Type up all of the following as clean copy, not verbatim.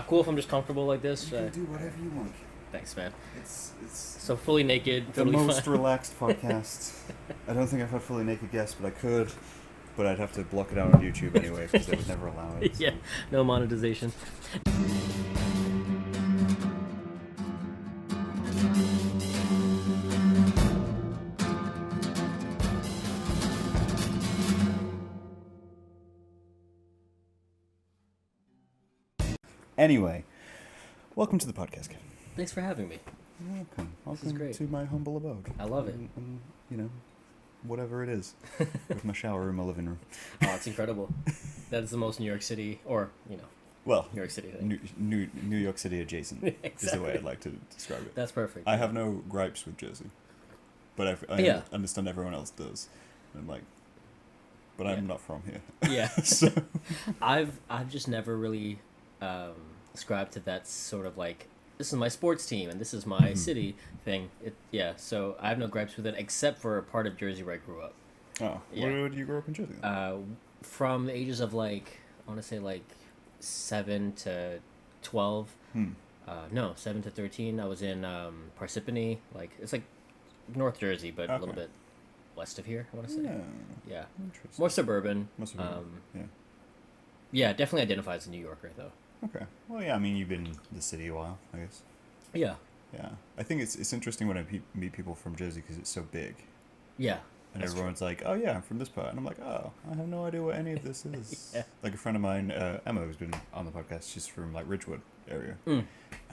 Cool if I'm just comfortable like this. You can do whatever you want. Thanks, man. It's So fully naked, the totally most fine. relaxed podcast. I don't think I've had fully naked guests, but I could. But I'd have to block it out on YouTube anyway because they would never allow it. So. Yeah, no monetization. Anyway, welcome to the podcast, Kevin. Thanks for having me. You're welcome. This is great. To my humble abode. I love it. And, you know, whatever it is, with my shower in my living room. Oh, it's incredible. That is the most New York City, or, Well, New York City thing. New York City adjacent Exactly. is the way I'd like to describe it. That's perfect. I have no gripes with Jersey, but I understand everyone else does. And I'm like, but I'm not from here. Yeah. So I've just never really ascribed to that sort of like, this is my sports team and this is my city thing. So I have no gripes with it except for a part of Jersey where I grew up. Oh, Yeah. where did you grow up in Jersey? From the ages of like, I want to say like 7 to 12. 7 to 13. I was in Parsippany. Like, it's like North Jersey, but a little bit west of here, I want to say. Yeah. Interesting. More suburban. Yeah. Yeah, definitely identifies as a New Yorker, though. Okay. Well, yeah. I mean, you've been in the city a while, I guess. Yeah. Yeah. I think it's interesting when I meet people from Jersey because it's so big. Yeah. And everyone's like, oh, yeah, I'm from this part. And I'm like, oh, I have no idea what any of this is. Yeah. Like a friend of mine, Emma, who's been on the podcast, she's from, like, Ridgewood area. And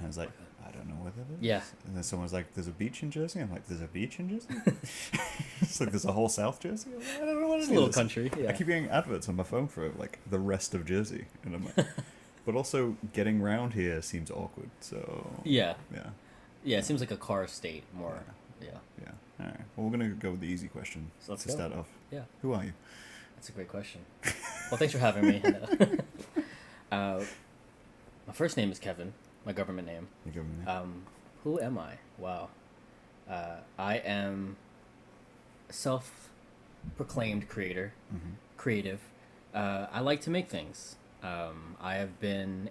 I was like, I don't know what that is. Yeah. And then someone's like, there's a beach in Jersey? I'm like, there's a beach in Jersey? It's like, there's a whole South Jersey? I'm like, I don't know what it is. It's a little country, yeah. I keep getting adverts on my phone for, like, the rest of Jersey. And I'm like... But also, getting round here seems awkward, so... Yeah. Yeah. Yeah, it seems like a car state more. Yeah. Yeah. All right. Well, we're going to go with the easy question So let's to go. start off. Yeah. Who are you? That's a great question. Well, thanks for having me. My first name is Kevin, my government name. You give me Who am I? Wow. I am a self-proclaimed creative. I like to make things. I have been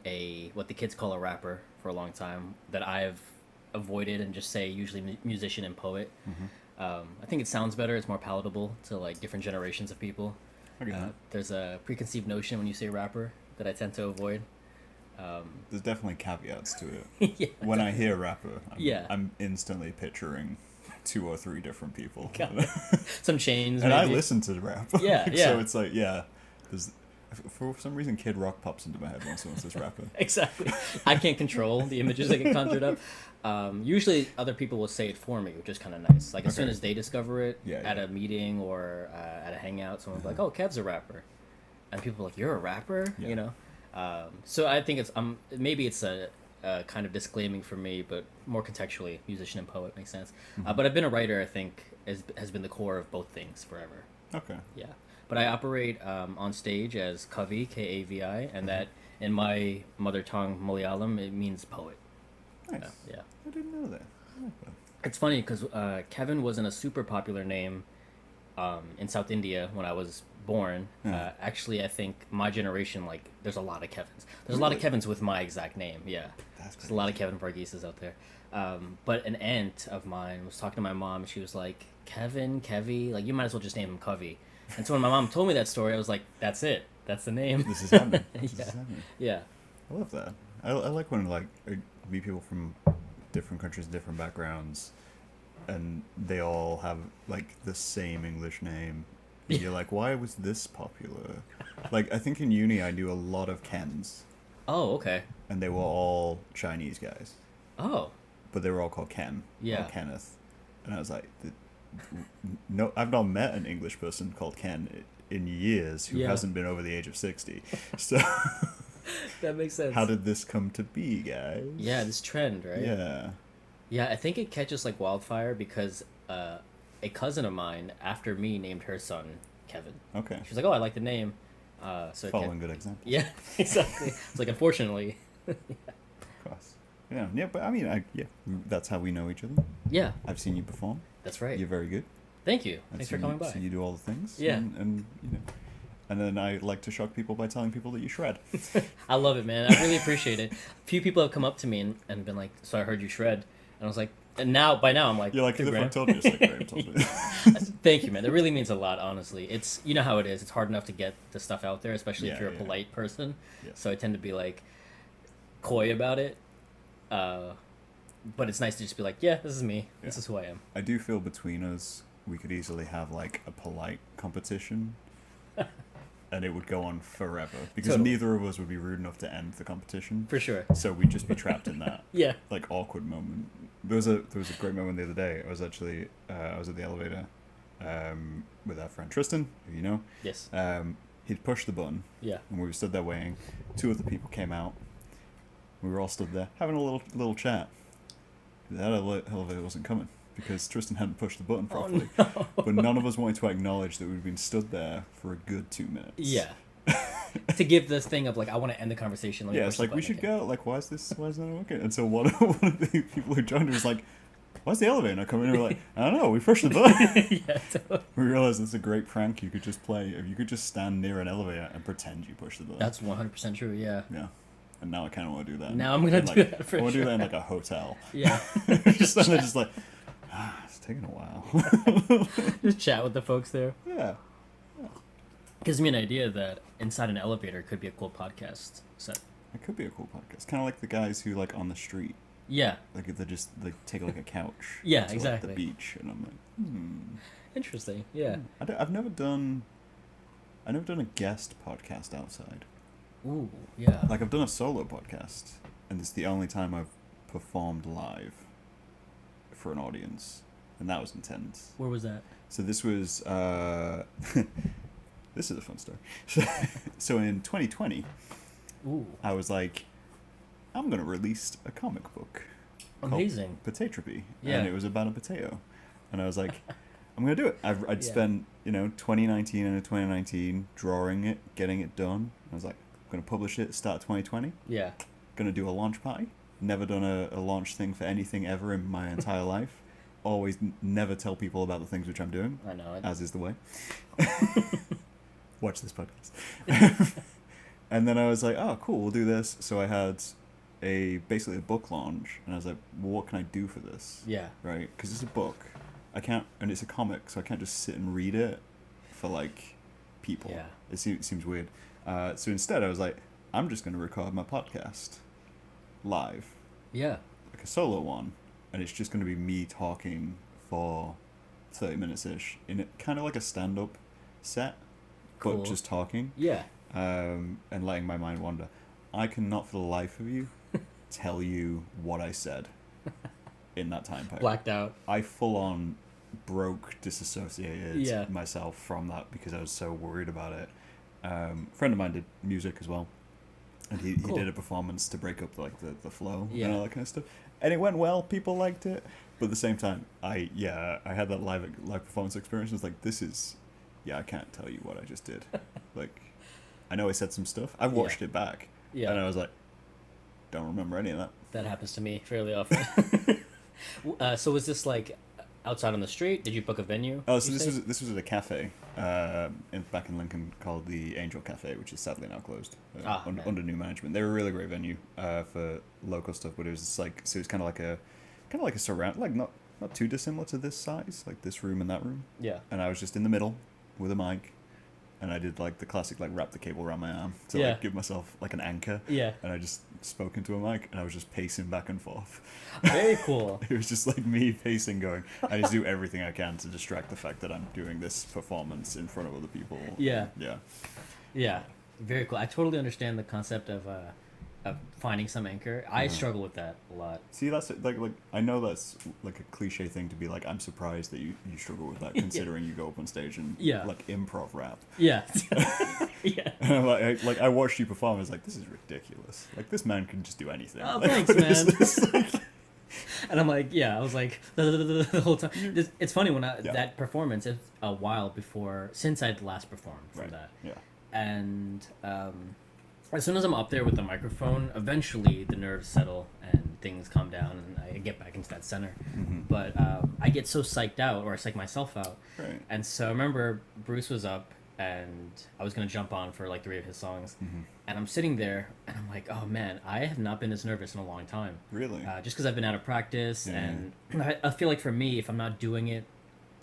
what the kids call a rapper for a long time that I have avoided and just say usually musician and poet. I think it sounds better. It's more palatable to like different generations of people. There's a preconceived notion when you say rapper that I tend to avoid. There's definitely caveats to it. Yeah, when I hear rapper, Yeah. I'm instantly picturing 2 or 3 different people. Some chains. And maybe. I listen to rap. Yeah, yeah. So it's like, for some reason, Kid Rock pops into my head when someone says rapper. Exactly. I can't control the images that get conjured up. Usually other people will say it for me, which is kind of nice. Like as soon as they discover it at a meeting or at a hangout, someone's like, oh, Kev's a rapper. And people are like, you're a rapper? Yeah. You know? So I think it's maybe it's a kind of disclaiming for me, but more contextually, musician and poet makes sense. But I've been a writer, I think, has been the core of both things forever. Okay. Yeah. But I operate on stage as Kavi, Kavi, and that in my mother tongue, Malayalam, it means poet. Nice. Yeah. I didn't know that. I like that. It's funny because Kevin wasn't a super popular name in South India when I was born. Actually, I think my generation, like, there's a lot of Kevins. There's a lot of Kevins with my exact name, yeah. There's a lot of Kevin Vargheses out there. But an aunt of mine was talking to my mom, and she was like, Kevin, Kevi, like, you might as well just name him Kavi. And so when my mom told me that story, I was like, that's it. That's the name. This is happening. This is happening. Yeah. I love that. I like when I meet people from different countries, different backgrounds, and they all have like the same English name. And you're like, why was this popular? Like, I think in uni I knew a lot of Kens. Oh, okay. And they were all Chinese guys. Oh. But they were all called Ken. Yeah. Or Kenneth. And I was like, no, I've not met an English person called Ken in years who hasn't been over the age of 60. So that makes sense. How did this come to be, guys? Yeah, this trend, right? Yeah. Yeah, I think it catches like wildfire because a cousin of mine, after me, named her son Kevin. Okay. She was like, oh, I like the name. So following good example. Yeah, exactly. It's like, unfortunately. Of course. Yeah, but I mean, that's how we know each other. Yeah. I've seen you perform. That's right. You're very good. Thank you. Thanks for coming by. So you do all the things. Yeah. And And then I like to shock people by telling people that you shred. I love it, man. I really appreciate it. A few people have come up to me and been like, "So I heard you shred," and I was like, and by now I'm like, You're like, "Hey, the Graham." friend told you. It's like, Graham told me. Thank you, man. It really means a lot, honestly. It's, you know how it is. It's hard enough to get the stuff out there, especially if Yeah, you're a yeah. polite person. Yeah. So I tend to be like coy about it. But it's nice to just be like, yeah, this is me. This Yeah. is who I am. I do feel between us, we could easily have like a polite competition. And it would go on forever because Totally. neither of us would be rude enough to end the competition. For sure. So we'd just be trapped in that Yeah. like awkward moment. There was a great moment the other day. I was actually I was at the elevator with our friend Tristan, who you know. Yes. He'd pushed the button, Yeah. and we were stood there waiting. Two other people came out. We were all stood there having a little chat. That elevator wasn't coming because Tristan hadn't pushed the button properly. Oh, no. But none of us wanted to acknowledge that we'd been stood there for a good 2 minutes. Yeah. To give this thing of like, I want to end the conversation. Let me Yeah, push it's the like we button, should okay. go. Like, why is that not working? And so one of the people who joined was like, "Why's the elevator not coming?" And we're like, "I don't know. We pushed the button." Yeah, totally. We realized it's a great prank you could just play if you could just stand near an elevator and pretend you pushed the button. That's 100% true. Yeah. Yeah. And now I kind of want to do that. Now I'm gonna In, do like, that for I want to do sure. that in like a hotel. Yeah. Just stand there, just like, it's taking a while. Just chat with the folks there. Yeah. Gives me an idea that inside an elevator could be a cool podcast set. It could be a cool podcast. Kind of like the guys who like on the street, Yeah. like they just like take like a couch. Yeah, to, like, exactly. the beach, and I'm like, Interesting. Yeah. I've never done a guest podcast outside. Ooh. Yeah. Like I've done a solo podcast, and it's the only time I've performed live for an audience, and that was intense. Where was that? So this was this is a fun story. So in 2020, Ooh. I was like, I'm gonna release a comic book. called Amazing. Potatropy. Yeah. And it was about a potato. And I was like, I'm going to do it. I'd Yeah. spent, 2019 and 2019 drawing it, getting it done. I was like, I'm going to publish it, start 2020. Yeah. Going to do a launch party. Never done a launch thing for anything ever in my entire life. Always never tell people about the things which I'm doing, I know. as is the way. Watch this podcast. And then I was like, oh, cool, we'll do this. So I had basically a book launch, and I was like, well, what can I do for this? Yeah. Right? Because it's a book. I can't, and it's a comic, so I can't just sit and read it for, like, people. Yeah. It seems weird. So instead, I was like, I'm just going to record my podcast live, Yeah. like a solo one, and it's just going to be me talking for 30 minutes-ish, in it, kind of like a stand-up set, Cool. but just talking. Yeah. And letting my mind wander. I cannot for the life of you tell you what I said in that time period. Blacked out. I full on broke, disassociated Yeah. myself from that because I was so worried about it. A friend of mine did music as well, and he Cool. did a performance to break up like the flow Yeah. and all that kind of stuff. And it went well. People liked it, but at the same time, I had that live performance experience. I was like, I can't tell you what I just did. Like, I know I said some stuff. I watched it back, Yeah. and I was like, don't remember any of that. That happens to me fairly often. So was this like outside on the street? Did you book a venue? Oh, so you say? this was at a cafe back in Lincoln called the Angel Cafe, which is sadly now closed Man. under new management. They were a really great venue for local stuff, but it was just like, so it was kind of like a surround, like not too dissimilar to this size, like this room and that room. Yeah. And I was just in the middle with a mic, and I did like the classic like wrap the cable around my arm to Yeah. like give myself like an anchor. Yeah. And I just spoke into a mic, and I was just pacing back and forth. Very cool. It was just like me pacing, going, I just do everything I can to distract the fact that I'm doing this performance in front of other people. Yeah. Yeah. Yeah. Very cool. I totally understand the concept of finding some anchor. I struggle with that a lot. See, that's like I know that's like a cliche thing to be like, I'm surprised that you struggle with that, considering you go up on stage and Yeah. like improv rap. Yeah. Yeah. And I'm like I watched you perform. I was like, this is ridiculous. Like, this man can just do anything. Oh, Like, thanks, what is man. this? Like, And I'm like, I was like, the whole time. It's funny when Yeah. that performance, it's a while before, since I'd last performed for right. that. Yeah. And as soon as I'm up there with the microphone, eventually the nerves settle and things calm down and I get back into that center. Mm-hmm. But I get so psyched out, or I psych myself out. Right. And so I remember Bruce was up and I was gonna jump on for like 3 of his songs, Mm-hmm. and I'm sitting there and I'm like, oh man, I have not been this nervous in a long time. Really? Just because I've been out of practice, Yeah. and I feel like for me, if I'm not doing it,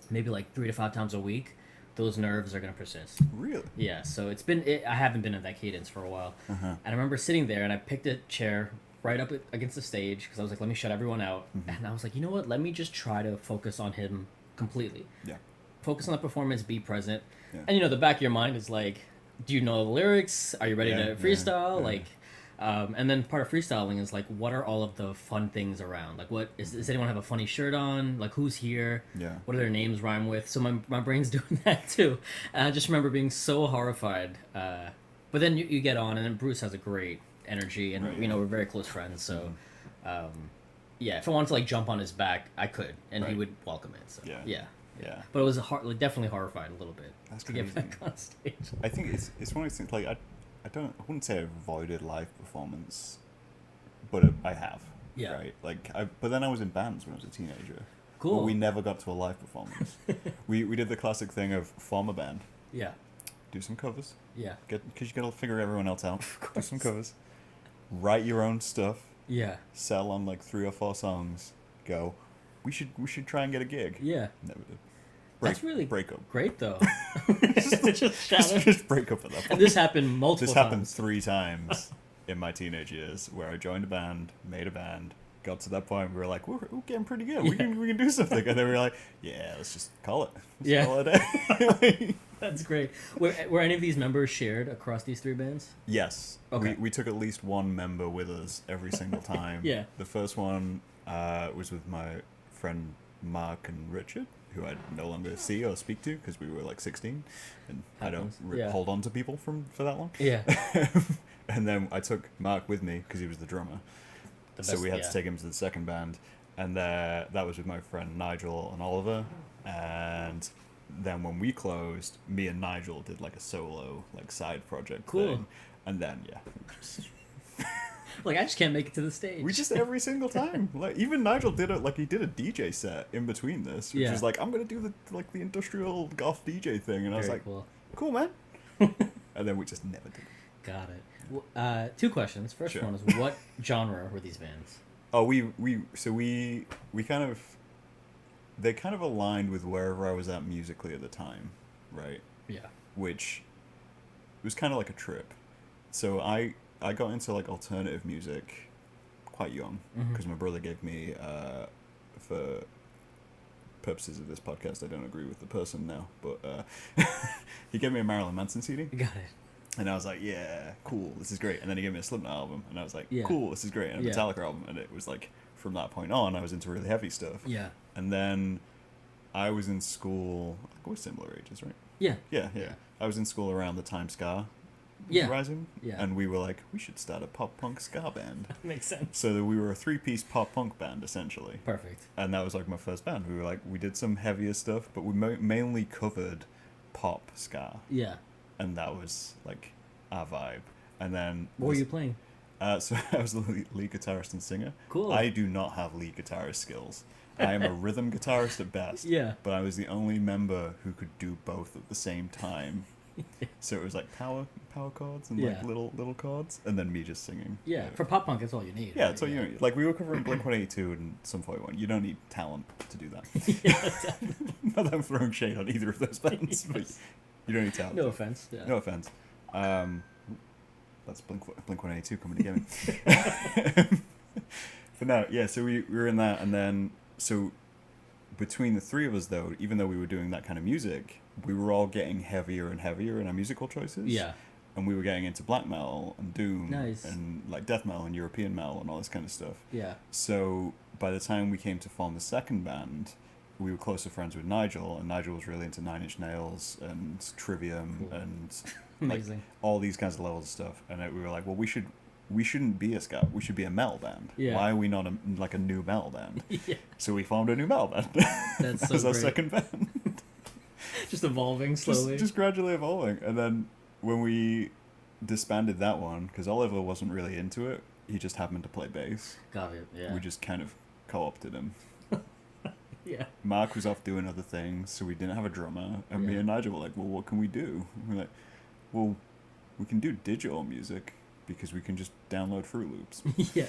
maybe like 3 to 5 times a week, those nerves are gonna persist. Really? Yeah, so I haven't been in that cadence for a while, Uh-huh. and I remember sitting there and I picked a chair right up against the stage because I was like, let me shut everyone out, Mm-hmm. and I was like, you know what? Let me just try to focus on him completely. Yeah. Focus on the performance, be present, Yeah. and the back of your mind is like, do you know the lyrics? Are you ready Yeah, to freestyle? yeah. Like, and then part of freestyling is like, what are all of the fun things around? Like, does anyone have a funny shirt on? Like, who's here? Yeah. What do their names rhyme with? So my brain's doing that too. And I just remember being so horrified. But then you get on, and then Bruce has a great energy, and Right, yeah. we're very close friends. So, yeah, if I wanted to like jump on his back, I could, and he Right. would welcome it. So Yeah. yeah. Yeah. But it was definitely horrified a little bit That's to get crazy. back on stage. I think it's one of those things, like, I wouldn't say I've avoided live performance, but I have. Yeah. Right? Like, but then I was in bands when I was a teenager. Cool. But we never got to a live performance. we did the classic thing of form a band, Yeah. do some covers, Yeah. because you gotta figure everyone else out. Do some covers, write your own stuff, Yeah. sell on like 3 or 4 songs, go, we should try and get a gig. Yeah. Never did. That's really break up. great though. Just break up at that point. And this happened multiple This times. happened 3 times in my teenage years, where I joined a band, made a band, got to that point, we were like, we're getting pretty good. We can do something, and then we were like, yeah, let's just call it. Yeah. Call it a day. That's great. Were any of these members shared across these 3 bands? Yes. Okay. We took at least one member with us every single time. Yeah. The first one was with my friend Mark and Richard, who I no longer see or speak to because we were like 16, and Happens. I don't Yeah. hold on to people for that long. Yeah. And then I took Mark with me because he was the drummer. So we had to take him to the second band, and that was with my friend Nigel and Oliver. And then when we closed, me and Nigel did like a solo like side project Cool. thing. And then Like, I just can't make it to the stage. we just every single time, like, even Nigel did it, like, he did a DJ set in between this, which Yeah. was like, I'm gonna do the industrial goth DJ thing, and I was Very like, cool. cool, man. And then we just never did it. Got it. 2 questions. First Sure. one is, what genre were these bands? Oh, we kind of, they kind of aligned with wherever I was at musically at the time, right? Yeah. Which was kind of like a trip. So I got into like alternative music quite young because my brother gave me, for purposes of this podcast, I don't agree with the person now, but he gave me a Marilyn Manson CD. Got it. And I was like, yeah, cool, this is great. And then he gave me a Slipknot album, and I was like, Yeah. cool, this is great. And a Yeah. Metallica album, and it was like, from that point on, I was into really heavy stuff. Yeah. And then I was in school, we're similar ages, right? Yeah. Yeah. Yeah. I was in school around the time ska was Yeah. rising, Yeah. and we were like, we should start a pop punk ska band. Makes sense. So we were a 3-piece pop punk band, essentially. Perfect. And that was like my first band. We were like, we did some heavier stuff, but we mainly covered pop ska. Yeah. And that was like our vibe. And then What were you playing? so I was the lead guitarist and singer. Cool. I do not have lead guitarist skills. I am a rhythm guitarist at best. Yeah. But I was the only member who could do both at the same time. So it was like power chords and like Yeah. little chords, and then me just singing. Yeah. For pop punk, that's all you need. Yeah, right? that's all you need. Like, we were covering Blink-182 and Sum 41. You don't need talent to do that. Yeah. Not that I'm throwing shade on either of those bands, but you don't need talent. No offense. Yeah. No offense. That's Blink-182 coming to get me. But no, yeah, so we were in that, and then, so between the 3 of us, though, even though we were doing that kind of music, we were all getting heavier and heavier in our musical choices. Yeah. And we were getting into black metal and doom Nice. and like death metal and European metal and all this kind of stuff. Yeah. So by the time we came to form the second band, we were closer friends with Nigel, and Nigel was really into Nine Inch Nails and Trivium Cool. and like Amazing. all these kinds of levels of stuff. And we were like, well, we shouldn't be a ska. We should be a metal band. Yeah. Why are we not like a new metal band? Yeah. So we formed a new metal band. That's That so was our great. second band. Just evolving slowly. Just gradually evolving. And then when we disbanded that one, because Oliver wasn't really into it, he just happened to play bass. Got it. Yeah. We just kind of co-opted him. Yeah. Mark was off doing other things, so we didn't have a drummer. And me Yeah. and Nigel were like, well, what can we do? And we're like, well, we can do digital music because we can just download Fruit Loops. Yeah.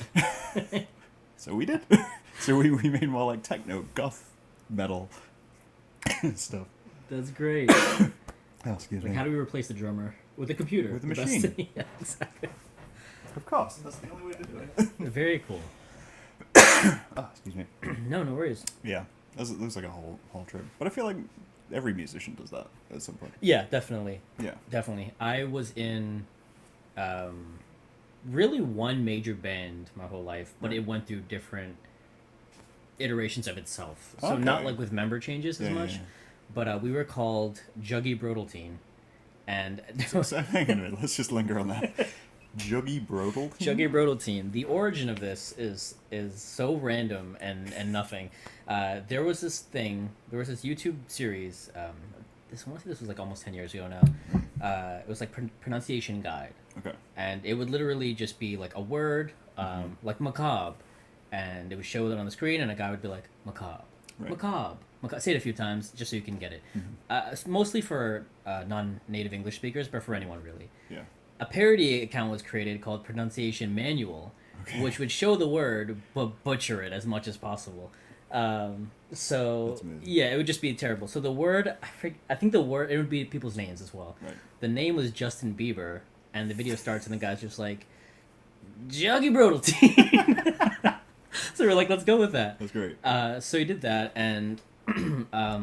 So we did. So we made more like techno, goth, metal stuff. That's great. Oh, excuse Like, me. how do we replace the drummer? With a computer. With a The best machine. thing- Yeah, exactly. Of course, that's the only way to do it. Very cool. Oh, excuse me. No worries. Yeah, it looks like a whole trip. But I feel like every musician does that at some point. Yeah, definitely. Yeah. Definitely. I was in really one major band my whole life, but Right. it went through different iterations of itself. So Okay. not like with member changes as Yeah, much, yeah. but we were called Juggy Brodelteen. And So hang on a minute, let's just linger on that. Juggy Brodel? Juggy Brodelteen. The origin of this is so random and nothing. There was this YouTube series. I want to say this was like almost 10 years ago now. It was like pronunciation guide, Okay. and it would literally just be like a word, like macabre, and it would show it on the screen, and a guy would be like macabre, Right. macabre. Say it a few times just so you can get it. It's mostly for non-native English speakers, but for anyone really. Yeah. A parody account was created called Pronunciation Manual, Okay. which would show the word but butcher it as much as possible. So That's amazing. yeah, it would just be terrible. So the word, I think the word, it would be people's names as well. Right. The name was Justin Bieber, and the video starts and the guy's just like, Juggy Brodelteen. So we're like, let's go with that. That's great. So he did that, and I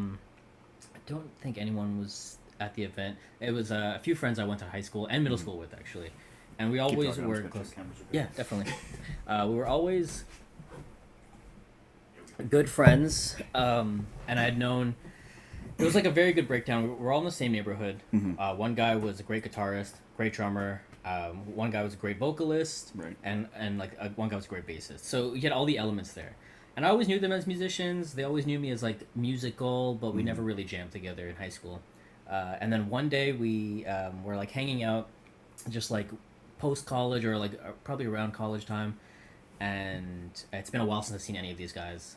don't think anyone was at the event. It was a few friends I went to high school and middle school with, actually, and we always talking, I'm were just gonna close. check cameras real quick. Yeah, definitely. We were always good friends, and I had known. It was like a very good breakdown. We were all in the same neighborhood. One guy was a great guitarist, great drummer. One guy was a great vocalist, Right. and one guy was a great bassist. So you had all the elements there, and I always knew them as musicians. They always knew me as like musical, but we never really jammed together in high school. And then one day we were like hanging out, just like post college or like probably around college time, and it's been a while since I've seen any of these guys.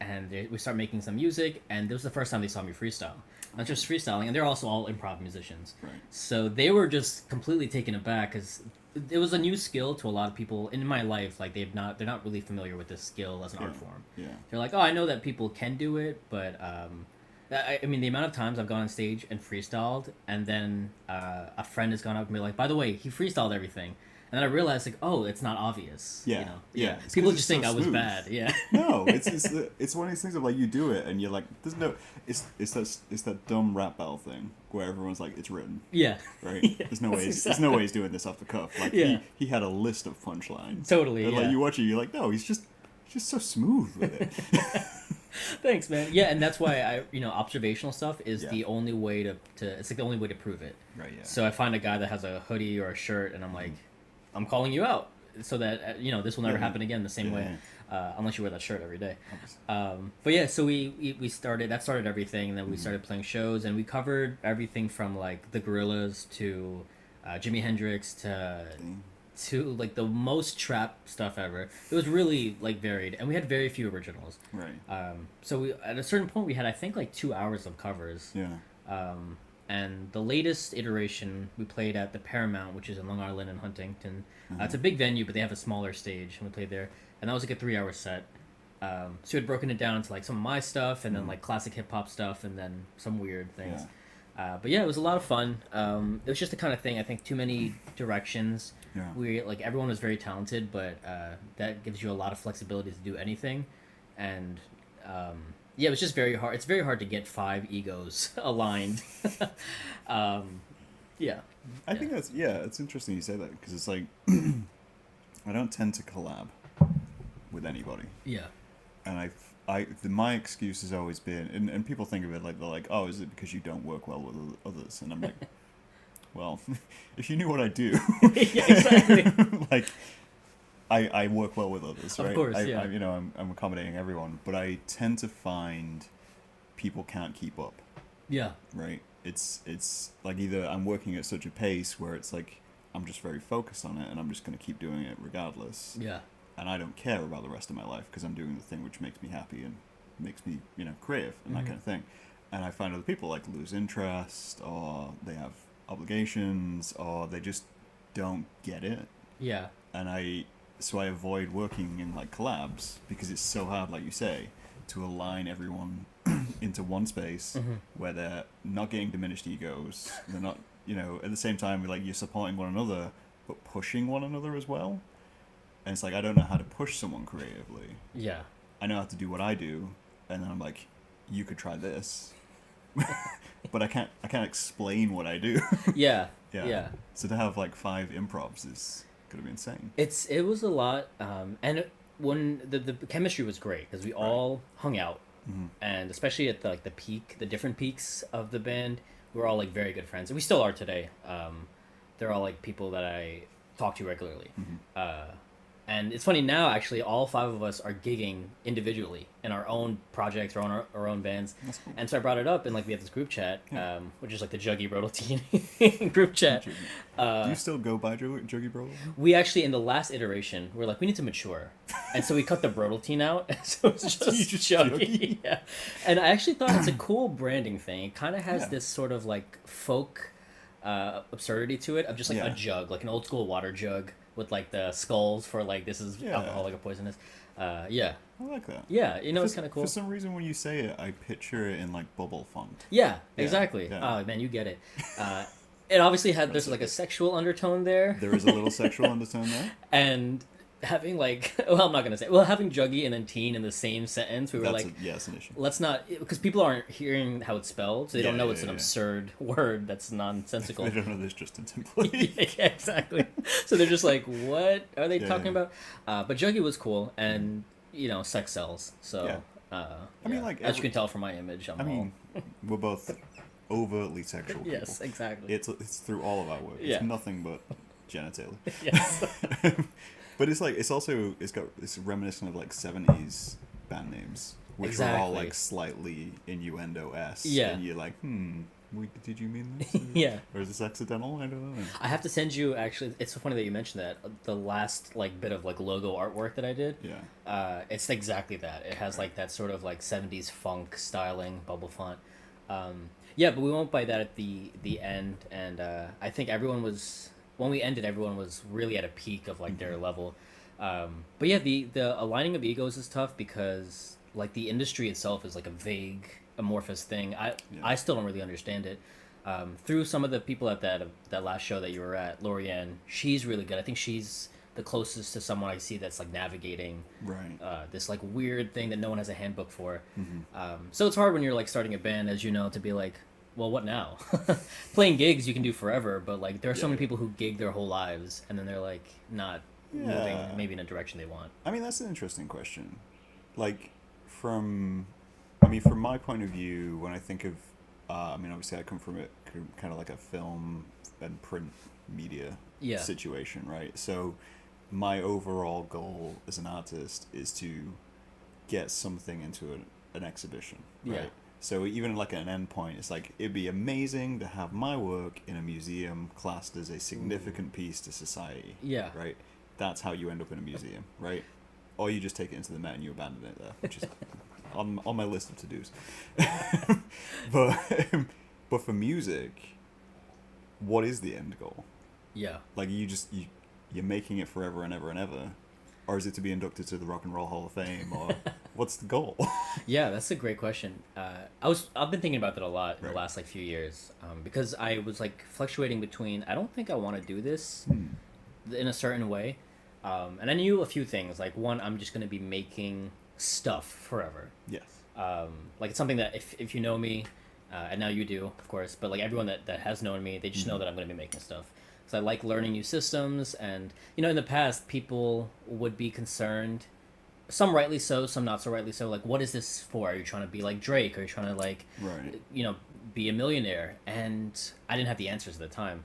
And we start making some music, and this was the first time they saw me freestyle. Not just freestyling, and they're also all improv musicians. Right. So they were just completely taken aback because it was a new skill to a lot of people in my life. Like they're not really familiar with this skill as an art form. Yeah. They're like, oh, I know that people can do it, but I mean, the amount of times I've gone on stage and freestyled, and then a friend has gone up and be like, by the way, he freestyled everything. And then I realized, like, oh, it's not obvious. Yeah, You know? yeah. It's People 'cause just it's think so I was smooth. bad. Yeah. No, it's one of these things of like you do it and you're like, there's no, it's that dumb rap battle thing where everyone's like, it's written, Yeah. right? Yeah, There's no that's way exactly- he's doing this off the cuff. Like Yeah. he had a list of punchlines. Totally, And yeah. like you watch it, you're like, no, he's just so smooth with it. Thanks, man. Yeah, and that's why observational stuff is Yeah. the only way to it's like the only way to prove it. Right. Yeah. So I find a guy that has a hoodie or a shirt, and I'm like, I'm calling you out, so that this will never Yeah. happen again the same Yeah, way, unless you wear that shirt every day. Obviously. But yeah, so we started everything, and then we started playing shows, and we covered everything from like the Gorillaz to Jimi Hendrix to like the most trap stuff ever. It was really like varied, and we had very few originals. Right. So we at a certain point we had I think like 2 hours of covers. Yeah. And the latest iteration we played at the Paramount, which is in Long Island and Huntington. It's a big venue, but they have a smaller stage, and we played there. And that was like a 3-hour set. So we had broken it down into like some of my stuff, and then like classic hip hop stuff, and then some weird things. But yeah, it was a lot of fun. It was just the kind of thing. I think too many directions. Yeah. We like everyone was very talented, but that gives you a lot of flexibility to do anything, and yeah, it was just very hard. It's very hard to get 5 egos aligned. Yeah. I think it's interesting you say that because it's like I don't tend to collab with anybody. Yeah. And my excuse has always been, and people think of it like they're like, oh, is it because you don't work well with others? And I'm like, well, if you knew what I do, Yeah, exactly. like, I work well with others, right? Of course, I, yeah. I'm accommodating everyone, but I tend to find people can't keep up, Yeah. right? It's like either I'm working at such a pace where it's like I'm just very focused on it and I'm just going to keep doing it regardless. Yeah. And I don't care about the rest of my life because I'm doing the thing which makes me happy and makes me, creative and that kind of thing. And I find other people like lose interest, or they have obligations, or they just don't get it. Yeah. And so I avoid working in like collabs because it's so hard, like you say, to align everyone into one space where they're not getting diminished egos. They're not, at the same time, like you're supporting one another, but pushing one another as well. And it's like, I don't know how to push someone creatively. Yeah. I know how to do what I do, and then I'm like, you could try this. But I can't explain what I do. Yeah. Yeah. Yeah. So to have like 5 improvs is gonna be insane. It was a lot, and when the chemistry was great because we all hung out, and especially at the peak, the different peaks of the band, we were all like very good friends, and we still are today. They're all like people that I talk to regularly. And it's funny now, actually, all 5 of us are gigging individually in our own projects or on our own bands. That's cool. And so I brought it up, and like we have this group chat, which is like the Juggy Brodel Teen group chat. Do you still go by Juggy Brodel? We actually, in the last iteration, we're like, we need to mature. And so we cut the Brodel Teen out, so it's just Juggy. Yeah. And I actually thought it's a cool branding thing. It kind of has this sort of like folk absurdity to it, of just like a jug, like an old school water jug with like the skulls for like this is alcoholic or poisonous. Yeah. I like that. Yeah, it's kind of cool. For some reason, when you say it, I picture it in like bubble font. Yeah, exactly. Yeah. Oh man, you get it. It obviously there's like a sexual undertone there. There is a little sexual undertone there. And having like, well, I'm not gonna say, well, having Juggy and then teen in the same sentence, we were it's an issue. let's not, because people aren't hearing how it's spelled, so they don't know it's an absurd word that's nonsensical. They don't know this just in simply. Yeah, exactly. So they're just like, what are they talking about? But Juggy was cool, and sex sells. So I mean, like, as you can tell from my image, we're both overtly sexual people. Yes, exactly. It's through all of our work. It's nothing but genitalia. Yes. But it's reminiscent of like 70s band names, which are all like slightly innuendo-esque. Yeah. And you're like, did you mean this? Yeah. Or is this accidental? I don't know. I have to send you, actually, it's so funny that you mentioned that. The last like bit of like logo artwork that I did. Yeah. It's exactly that. It has like that sort of like 70s funk styling, bubble font. Yeah, but we won't buy that at the end, and I think when we ended, everyone was really at a peak of like their level. But yeah, the aligning of egos is tough because like the industry itself is like a vague, amorphous thing. I still don't really understand it. Through some of the people at that last show that you were at, Lorianne, she's really good. I think she's the closest to someone I see that's like navigating this like weird thing that no one has a handbook for. So it's hard when you're like starting a band, as you know, to be like, well, what now? Playing gigs you can do forever, but like there are so many people who gig their whole lives and then they're like not moving maybe in a direction they want. I mean, that's an interesting question. Like from my point of view, when I think of obviously I come from it kind of like a film and print media situation, right? So my overall goal as an artist is to get something into an exhibition, right? So even like an endpoint, it's like, it'd be amazing to have my work in a museum classed as a significant piece to society. Yeah. Right? That's how you end up in a museum, right? Or you just take it into the Met and you abandon it there, which is on my list of to-dos. But for music, what is the end goal? Yeah. Like you're making it forever and ever and ever. Or is it to be inducted to the Rock and Roll Hall of Fame? Or what's the goal? Yeah, that's a great question. I've been thinking about that a lot in the last like few years, because I was like fluctuating between, I don't think I want to do this in a certain way, and I knew a few things. Like one, I'm just going to be making stuff forever. Yes. Like it's something that if you know me, and now you do, of course, but like everyone that has known me, they just know that I'm going to be making stuff. So I like learning new systems, and in the past people would be concerned, some rightly so, some not so rightly so, like, what is this for? Are you trying to be like Drake? Are you trying to like be a millionaire? And I didn't have the answers at the time.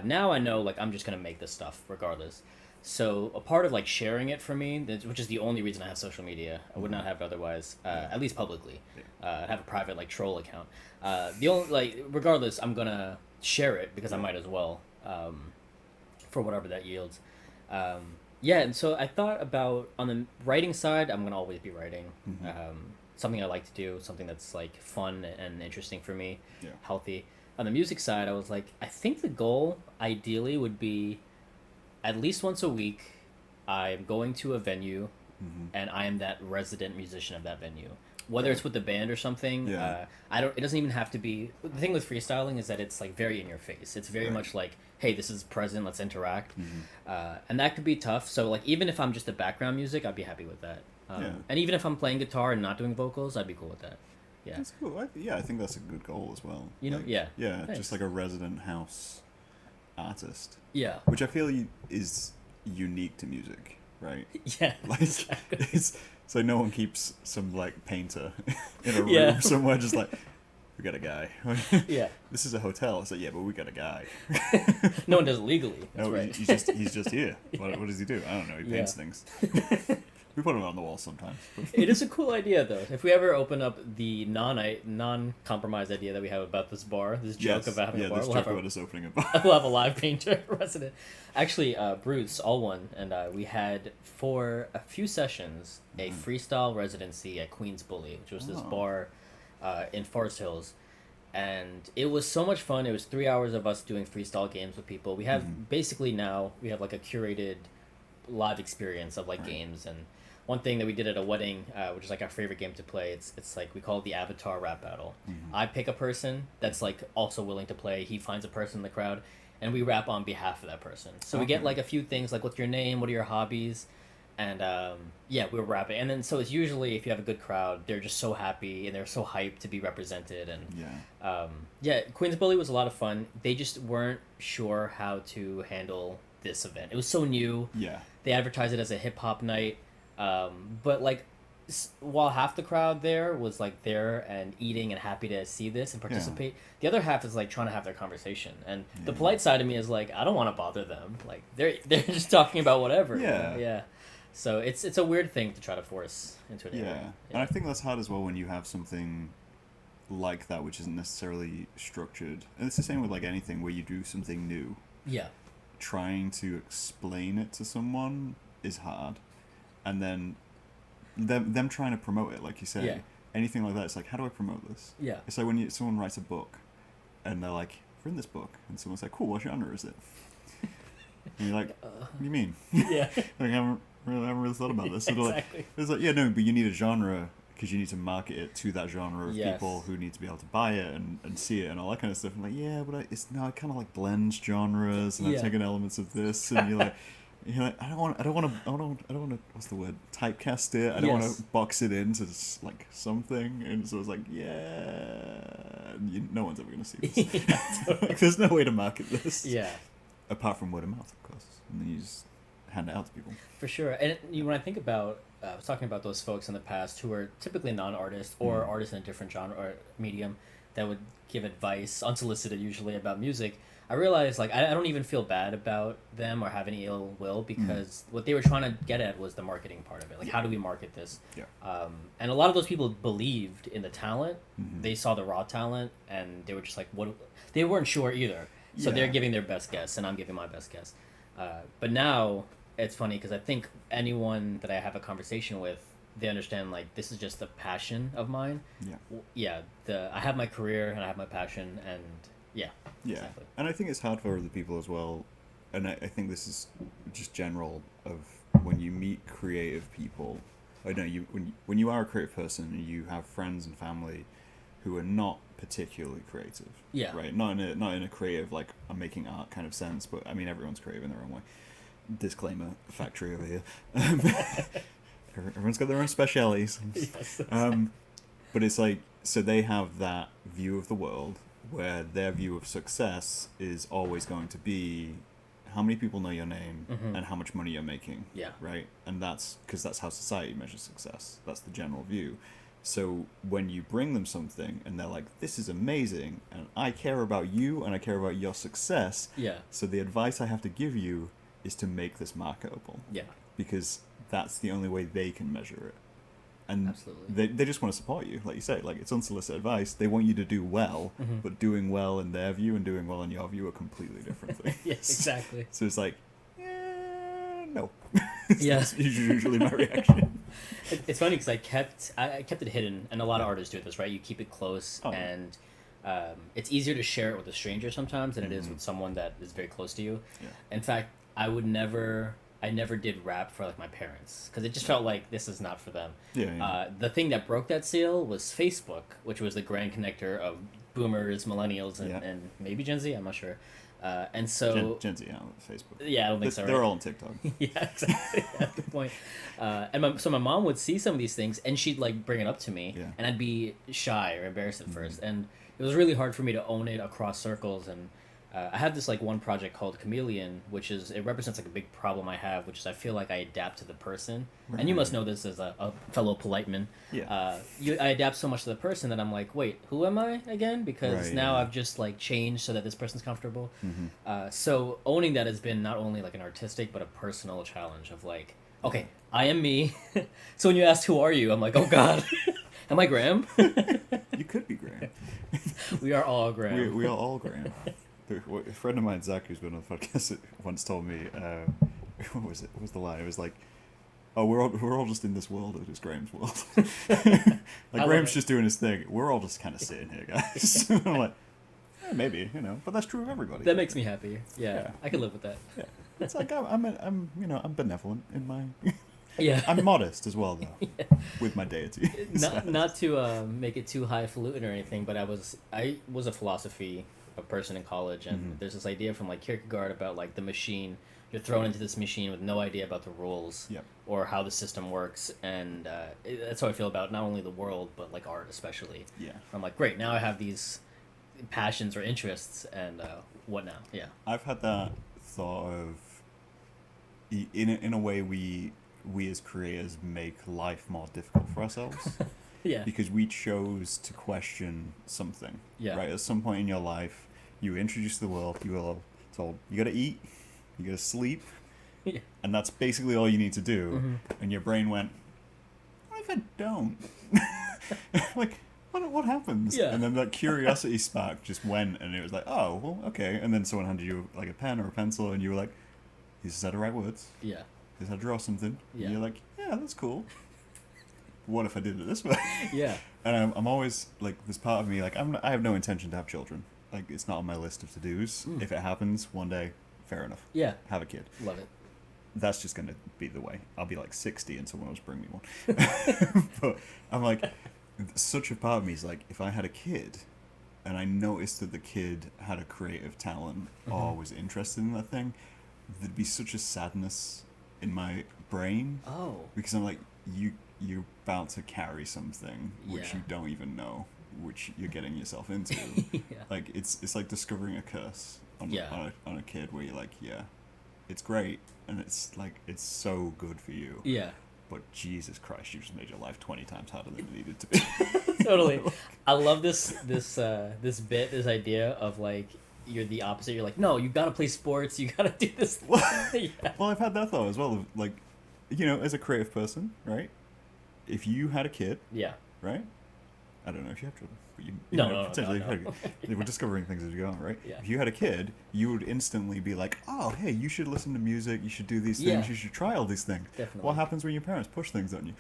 Now I know, like, I'm just gonna make this stuff regardless. So a part of like sharing it for me, which is the only reason I have social media, I would not have it otherwise, at least publicly. I have a private like troll account. The only, like, regardless, I'm gonna share it because I might as well. For whatever that yields. And so I thought about, on the writing side, I'm going to always be writing. something I like to do, something that's like fun and interesting for me, Yeah. healthy. On the music side, I was like, I think the goal ideally would be at least once a week, I'm going to a venue and I am that resident musician of that venue. Whether it's with the band or something, Yeah. I don't. It doesn't even have to be. The thing with freestyling is that it's like very in your face. It's very Right. much like, hey, this is present. Let's interact, and that could be tough. So like, even if I'm just a background music, I'd be happy with that. Yeah. And even if I'm playing guitar and not doing vocals, I'd be cool with that. Yeah. That's cool. I think that's a good goal as well. You know, Like, yeah. Yeah, Thanks. just like a resident house artist, Yeah. which I feel is unique to music, right? Yeah. Like, Exactly. it's so no one keeps some like painter in a room Yeah. somewhere just like, we got a guy. Yeah. This is a hotel. It's like, yeah, but we got a guy. No one does it legally. That's No, right. he's just here. What does he do? I don't know. He paints Yeah. things. We put him on the wall sometimes. It is a cool idea, though. If we ever open up the non-compromised idea that we have about this bar, this joke Yes. about having a bar, this we'll joke have, about us opening a bar. we'll have a live painter resident. Actually, Bruce Allone and we had for a few sessions a freestyle residency at Queen's Bully, which was this Oh. bar in Forest Hills. And it was so much fun. It was 3 hours of us doing freestyle games with people. We have basically now we have like a curated live experience of like Right. games. And one thing that we did at a wedding, which is like our favorite game to play, it's like we call it the Avatar Rap Battle. I pick a person that's like also willing to play. He finds a person in the crowd, and we rap on behalf of that person. So we get Okay. like a few things like what's your name, what are your hobbies, and yeah, we're rapping. And then so it's usually if you have a good crowd, they're just so happy and they're so hyped to be represented. And Yeah. yeah, Queen's Bully was a lot of fun. They just weren't sure how to handle this event. It was so new. Yeah. They advertised it as a hip hop night, but like while half the crowd there was like there and eating and happy to see this and participate, the other half is like trying to have their conversation. And the Yeah. polite side of me is like, I don't want to bother them. Like they're just talking about whatever. Yeah. Yeah. So it's a weird thing to try to force into an Yeah. area. And I think that's hard as well when you have something like that which isn't necessarily structured. And it's the same with like anything where you do something new. Yeah. Trying to explain it to someone is hard. And then them trying to promote it, like you say, Yeah. anything like that, it's like, how do I promote this? Yeah. It's like when someone writes a book and they're like, we're in this book. And someone's like, cool, what genre is it? And you're like, what do you mean? Yeah. Like, I haven't really thought about this. So they're like, Exactly. it's like, yeah, no, but you need a genre because you need to market it to that genre of Yes. people who need to be able to buy it and see it and all that kind of stuff. And like, yeah, but it kind of like blends genres and Yeah. I'm taking elements of this, and you're like, I don't want to, what's the word? Typecast it. I don't want Yes. to box it into like something. And so it's like, yeah, no one's ever gonna see this. Yeah, totally. Like, there's no way to market this. Yeah. Apart from word of mouth, of course. And then you just hand it out to people. For sure. And when I think about, I was talking about those folks in the past who are typically non-artists or artists in a different genre or medium that would give advice, unsolicited usually, about music. I realized, like, I don't even feel bad about them or have any ill will because what they were trying to get at was the marketing part of it. Like, how do we market this? Yeah. And a lot of those people believed in the talent. They saw the raw talent and they were just like, what? They weren't sure either. So they're Yeah. giving their best guess and I'm giving my best guess. But now it's funny because I think anyone that I have a conversation with, they understand like this is just a passion of mine. Yeah. Yeah, I have my career and I have my passion and yeah. Yeah. Exactly. And I think it's hard for other people as well. And I think this is just general of when you meet creative people. I know when you are a creative person and you have friends and family who are not particularly creative. Yeah. Right. Not in a creative like I'm making art kind of sense, but I mean everyone's creative in their own way. Disclaimer factory over here. Everyone's got their own specialities. Yes. But it's like, so they have that view of the world where their view of success is always going to be how many people know your name and how much money you're making. Yeah. Right. And that's because that's how society measures success. That's the general view. So when you bring them something and they're like, this is amazing and I care about you and I care about your success. Yeah. So the advice I have to give you is to make this marketable. Yeah. Because that's the only way they can measure it. And Absolutely. they just want to support you, like you say. Like, it's unsolicited advice. They want you to do well, but doing well in their view and doing well in your view are completely different things. Yes, exactly. So it's like, no. Yeah. That's usually my reaction. It's funny because I kept it hidden, and a lot of artists do this, right? You keep it close, Oh, yeah. and it's easier to share it with a stranger sometimes than it is Mhm. with someone that is very close to you. Yeah. In fact, I never did rap for like my parents because it just felt like this is not for them. Yeah, yeah. The thing that broke that seal was Facebook, which was the grand connector of boomers, millennials, Yeah. and maybe Gen Z. I'm not sure. And so Gen Z on Facebook. yeah, I don't think so. They're Right? all on TikTok. Yeah, exactly. That's the point. So my mom would see some of these things, and she'd like bring it up to me, Yeah. and I'd be shy or embarrassed at Mhm. first, and it was really hard for me to own it across circles. And I have this like one project called Chameleon, which is it represents like a big problem I have, which is I feel like I adapt to the person, and you must know this as a fellow polite man. Yeah. I adapt so much to the person that I'm like, wait, who am I again? Because Right, now yeah. I've just like changed so that this person's comfortable. Mhm. So owning that has been not only like an artistic but a personal challenge of like, okay, I am me. So when you ask who are you, I'm like, oh God, am I Graham? You could be Graham. We are all Graham. We are all Graham. A friend of mine, Zach, who's been on the podcast, once told me, what was it? What was the line? It was like, "Oh, we're all just in this world. It is Graham's world. Like Graham's just doing his thing. We're all just kind of sitting here, guys." I'm like, maybe, but that's true of everybody. That makes me happy. Yeah, Yeah. I can live with that. Yeah, it's like I'm benevolent in my. Yeah. I'm modest as well, though, with my deity. Not to make it too highfalutin or anything, but I was a philosophy person in college, and Mhm. there's this idea from like Kierkegaard about like the machine. You're thrown into this machine with no idea about the rules Yep. or how the system works, and that's how I feel about not only the world but like art especially. Yeah. I'm like, great, now I have these passions or interests, and what now? Yeah. I've had that thought of, in a way, we as creators make life more difficult for ourselves Yeah. because we chose to question something. Yeah. Right. At some point in your life, you were introduced to the world. You were told you got to eat, you got to sleep, Yeah. and that's basically all you need to do. Mhm. And your brain went, "What if I don't?" Like, what happens? Yeah. And then that curiosity spark just went, and it was like, "Oh, well, okay." And then someone handed you like a pen or a pencil, and you were like, "These are the right words. Yeah. Is I draw something?" Yeah. And you're like, "Yeah, that's cool." What if I did it this way? Yeah. And I'm always like, this part of me, like, I have no intention to have children. Like, it's not on my list of to-dos. Mm. If it happens one day, fair enough. Yeah. Have a kid. Love it. That's just going to be the way. I'll be like 60 and someone else bring me one. But I'm like, such a part of me is like, if I had a kid and I noticed that the kid had a creative talent or was interested in that thing, there'd be such a sadness in my brain Oh. because I'm like, you're about to carry something which Yeah. you don't even know, which you're getting yourself into. Yeah. Like it's like discovering a curse on, Yeah. on a kid where you're like, yeah, it's great and it's like it's so good for you, Yeah. but Jesus Christ, you just made your life 20 times harder than it needed to be. Totally. I love this this idea of like you're the opposite. You're like, no, you gotta play sports. You gotta do this. Yeah. Well, I've had that thought as well. Of like, as a creative person, right? If you had a kid, Yeah. right? I don't know if you have children, but you No, potentially no. had a kid. We're discovering things as we go on, right? Yeah. If you had a kid, you would instantly be like, oh, hey, you should listen to music, you should do these things, Yeah. you should try all these things. Definitely. What happens when your parents push things on you?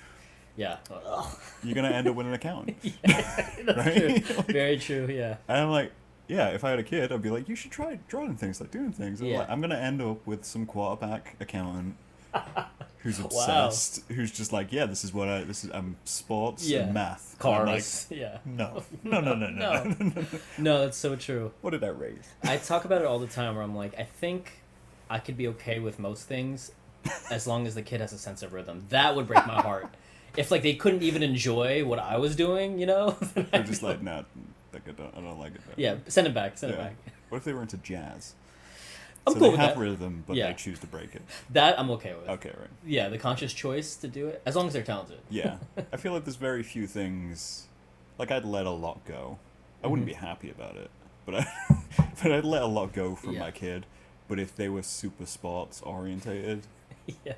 Yeah. Ugh. You're going to end up with an accountant. That's Right? true. Like- Very true. Yeah. And I'm like, yeah, if I had a kid, I'd be like, you should try drawing things, like doing things. And Yeah. like, I'm going to end up with some quarterback accountant who's Wow. obsessed, who's just like, yeah, I'm sports Yeah. and math. And I'm like, Cars. Yeah. no. No. No, that's so true. What did I raise? I talk about it all the time where I'm like, I think I could be okay with most things as long as the kid has a sense of rhythm. That would break my heart. If like they couldn't even enjoy what I was doing, then They're I'd just be like, nah, like I don't like it. yeah, send it back. Send it Yeah. back. What if they were into jazz? I'm So cool they with have that. rhythm, but Yeah. they choose to break it. That I'm okay with. Okay, right. Yeah, the conscious choice to do it, as long as they're talented. Yeah. I feel like there's very few things. Like, I'd let a lot go. I wouldn't be happy about it, but but I'd let a lot go from Yeah. my kid. But if they were super sports orientated, Yeah,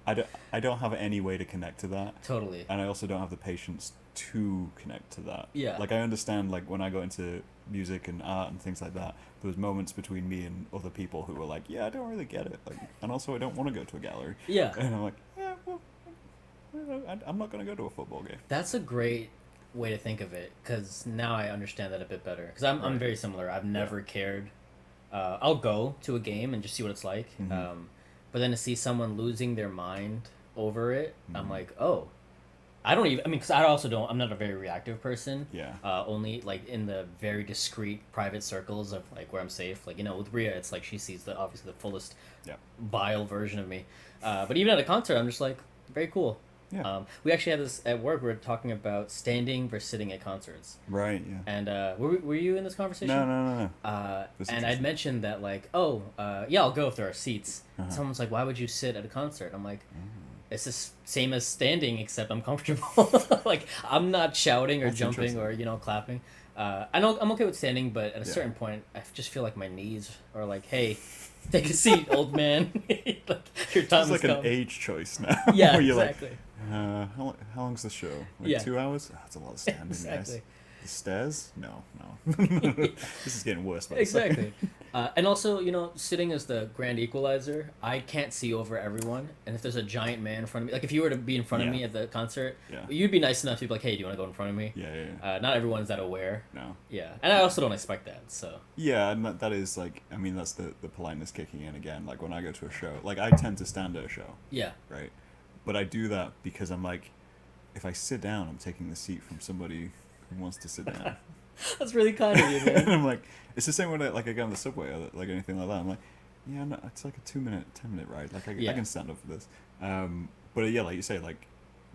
I don't have any way to connect to that. totally. And I also don't have the patience to connect to that. Yeah. Like, I understand, like, when I got into music and art and things like that, there was moments between me and other people who were like, yeah, I don't really get it. Like, and also I don't want to go to a gallery. Yeah, And I'm like, yeah, well, I'm not going to go to a football game. That's a great way to think of it, because now I understand that a bit better. Because I'm very similar. I've never cared. I'll go to a game and just see what it's like. But then to see someone losing their mind over it, I'm like, oh, I don't even. I mean, because I also don't. I'm not a very reactive person. Yeah. Only like in the very discreet private circles of like where I'm safe. Like, with Rhea, it's like she sees obviously the fullest vile version of me. But even at a concert, I'm just like, very cool. Yeah. We actually had this at work. We were talking about standing versus sitting at concerts. Right. Yeah. And were you in this conversation? No. And I'd mentioned that like, I'll go if there are seats. Someone's like, why would you sit at a concert? I'm like, it's the same as standing, except I'm comfortable. Like, I'm not shouting or jumping or clapping. I know I'm okay with standing, but at a certain point, I just feel like my knees are like, hey, take a seat, old man. Like, your time It's like come. An age choice now. Yeah, where you're exactly. Like, how long's the show? Like 2 hours? Oh, that's a lot of standing, Exactly. guys. The stairs? No. This is getting worse by the second. Exactly. And also, sitting is the grand equalizer. I can't see over everyone. And if there's a giant man in front of me, like if you were to be in front of me at the concert, you'd be nice enough to be like, hey, do you want to go in front of me? Yeah. Not everyone's that aware. No. Yeah. And I also don't expect that, so. Yeah, and that is like, I mean, that's the politeness kicking in again. Like when I go to a show, like I tend to stand at a show. Yeah. Right? But I do that because I'm like, if I sit down, I'm taking the seat from somebody who wants to sit down. That's really kind of you, man. And I'm like, it's the same when I go on the subway or like anything like that. I'm like, yeah, no, it's like a 10-minute ride. Like I can stand up for this. But yeah, like you say, like,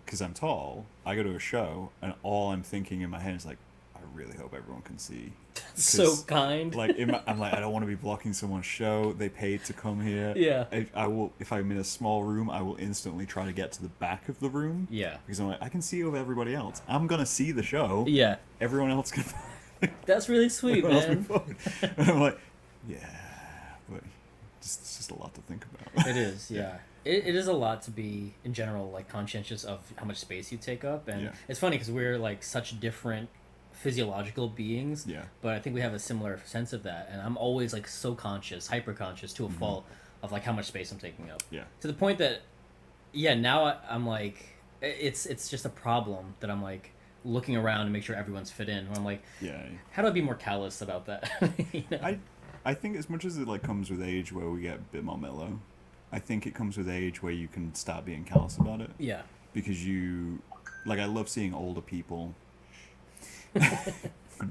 because I'm tall, I go to a show and all I'm thinking in my head is like, I really hope everyone can see. So kind. Like I'm like, I don't want to be blocking someone's show. They paid to come here. Yeah. I will, if I'm in a small room, I will instantly try to get to the back of the room. Yeah. Because I'm like, I can see over everybody else. I'm gonna see the show. Yeah. Everyone else can. That's really sweet, man. And I'm like, yeah, but it's just a lot to think about. It is, yeah. It is a lot to be, in general, like conscientious of how much space you take up. And it's funny because we're like such different physiological beings. Yeah. But I think we have a similar sense of that. And I'm always like so conscious, hyper conscious to a fault of like how much space I'm taking up. Yeah. To the point that, now I'm like, it's just a problem that I'm like looking around to make sure everyone's fit in. I'm like, how do I be more callous about that? I think as much as it like comes with age where we get a bit more mellow, I think it comes with age where you can start being callous about it. Yeah. Because I love seeing older people.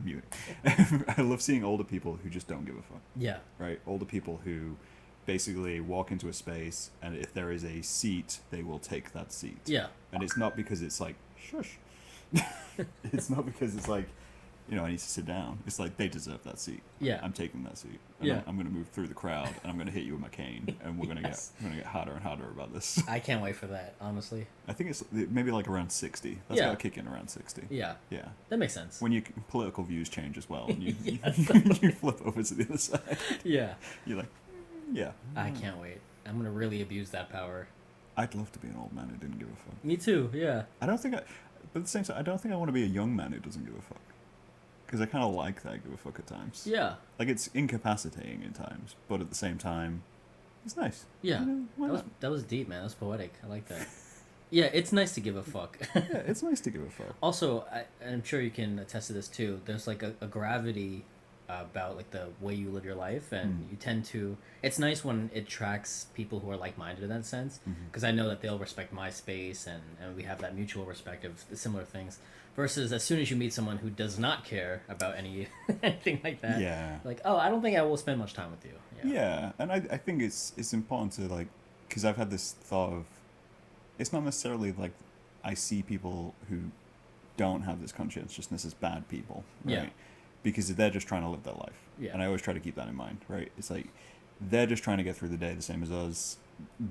Mute. I love seeing older people who just don't give a fuck. Yeah. Right? Older people who basically walk into a space and if there is a seat, they will take that seat. Yeah. And it's not because it's like, shush. It's not because it's like, I need to sit down. It's like they deserve that seat. Yeah. I'm taking that seat. And I'm going to move through the crowd and I'm going to hit you with my cane and we're going to get harder and harder about this. I can't wait for that, honestly. I think it's maybe like around 60. That's got to kick in around 60. Yeah. Yeah. That makes sense. When your political views change as well and you flip over to the other side. Yeah. You're like, yeah. I can't wait. I'm going to really abuse that power. I'd love to be an old man who didn't give a fuck. Me too, yeah. But at the same time, I don't think I want to be a young man who doesn't give a fuck. Because I kind of like that I give a fuck at times. Yeah. Like, it's incapacitating at times, but at the same time, it's nice. Yeah. That was deep, man. That was poetic. I like that. Yeah, it's nice to give a fuck. Yeah, it's nice to give a fuck. Also, I'm sure you can attest to this too, there's like a gravity about like the way you live your life, and you tend to, it's nice when it tracks people who are like-minded in that sense, because I know that they'll respect my space, and we have that mutual respect of similar things, versus as soon as you meet someone who does not care about anything like that, like, oh, I don't think I will spend much time with you. Yeah, and I think it's important to, like, because I've had this thought of, it's not necessarily like I see people who don't have this conscientiousness as bad people, right? Yeah. Because they're just trying to live their life. Yeah. And I always try to keep that in mind, right? It's like, they're just trying to get through the day the same as us.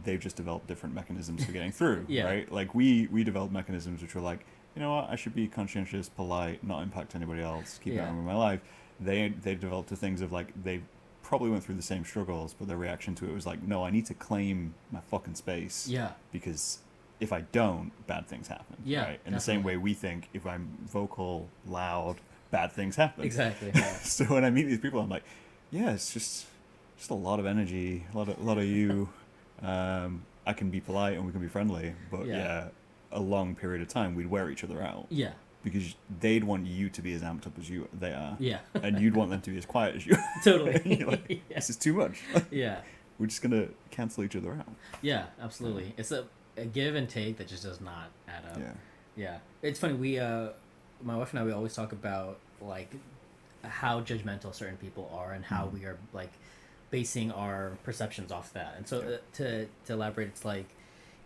They've just developed different mechanisms for getting through, right? Like, we developed mechanisms which were like, you know what, I should be conscientious, polite, not impact anybody else, keep on with my life. They developed the things of, like, they probably went through the same struggles, but their reaction to it was like, no, I need to claim my fucking space. Yeah. Because if I don't, bad things happen. Yeah. Right? In the same way we think, if I'm vocal, loud, bad things happen. Exactly. Yeah. So when I meet these people, I'm like, yeah, it's just a lot of energy, a lot of you. I can be polite and we can be friendly, but a long period of time, we'd wear each other out. Yeah. Because they'd want you to be as amped up as they are. Yeah. And you'd want them to be as quiet as you are. Totally. And you're like, Yeah. this is too much. Yeah. We're just going to cancel each other out. Yeah, absolutely. It's a give and take that just does not add up. Yeah. Yeah. It's funny, my wife and I, we always talk about, like, how judgmental certain people are and how we are, like, basing our perceptions off that. And so to elaborate, it's like,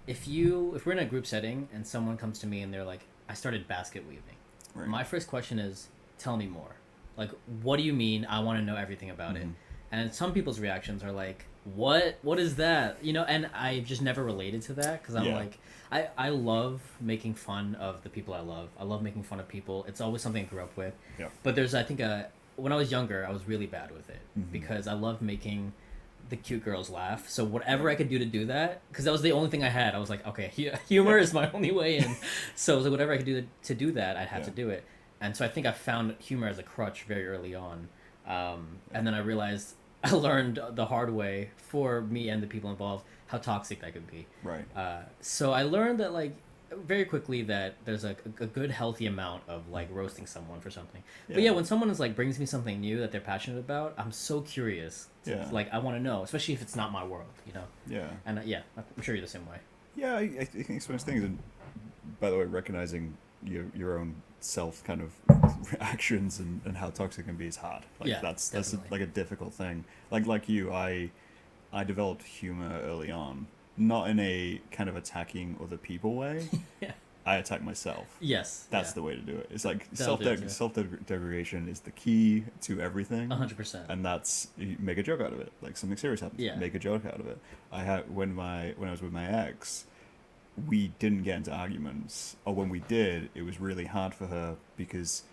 if we're in a group setting and someone comes to me and they're like, I started basket weaving. Right. My first question is, tell me more. Like, what do you mean? I want to know everything about it. And some people's reactions are like, what is that? You know, and I've just never related to that because I'm like, I love making fun of the people I love. I love making fun of people. It's always something I grew up with. Yeah. But there's, I think, when I was younger, I was really bad with it because I love making the cute girls laugh. So whatever I could do to do that, because that was the only thing I had. I was like, okay, humor is my only way in. So it was like, whatever I could do to do that, I'd have to do it. And so I think I found humor as a crutch very early on. And then I realized I learned the hard way for me and the people involved how toxic that could be. Right. So I learned that, like, very quickly that there's a good healthy amount of, like, roasting someone for something. But when someone is like brings me something new that they're passionate about, I'm so curious. Like, I want to know, especially if it's not my world, you know. Yeah. And I'm sure you're the same way. Yeah, I think it's one of those things. And by the way, recognizing your own self kind of actions and how toxic it can be is hard. Like, that's like a difficult thing. Like you, I developed humor early on. Not in a kind of attacking other people way. I attack myself. Yes. That's the way to do it. It's like That'll self-degradation is the key to everything. 100%. And that's, you make a joke out of it. Like, something serious happens. Yeah. Make a joke out of it. When I was with my ex, we didn't get into arguments. Or when we did, it was really hard for her because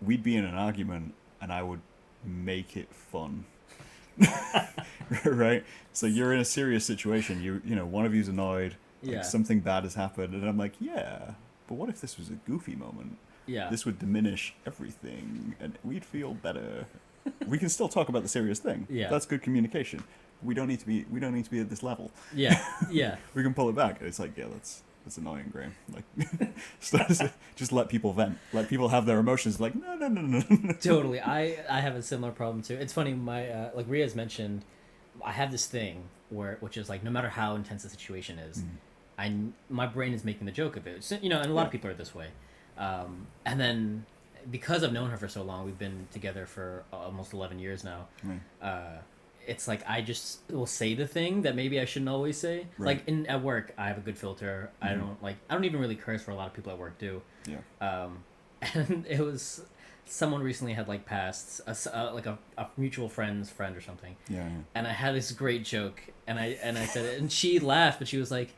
we'd be in an argument and I would make it fun. Right? So you're in a serious situation. You know, one of you's annoyed. Like, something bad has happened, and I'm like, but what if this was a goofy moment? Yeah. This would diminish everything, and we'd feel better. We can still talk about the serious thing. Yeah. That's good communication. We don't need to be at this level. Yeah. Yeah. We can pull it back. It's like, that's annoying, Graham. Like, just let people vent. Let people have their emotions. Like, no. Totally. I have a similar problem too. It's funny. My like Ria's mentioned, I have this thing which is like, no matter how intense the situation is, my brain is making the joke of it. So, you know, and a lot of people are this way. And then because I've known her for so long, we've been together for almost 11 years now. It's like I just will say the thing that maybe I shouldn't always say. Right. Like at work, I have a good filter. I don't even really curse, for a lot of people at work do. Yeah. And it was someone recently had like passed like a mutual friend's friend or something. Yeah. And I had this great joke, and I said it, and she laughed, but she was like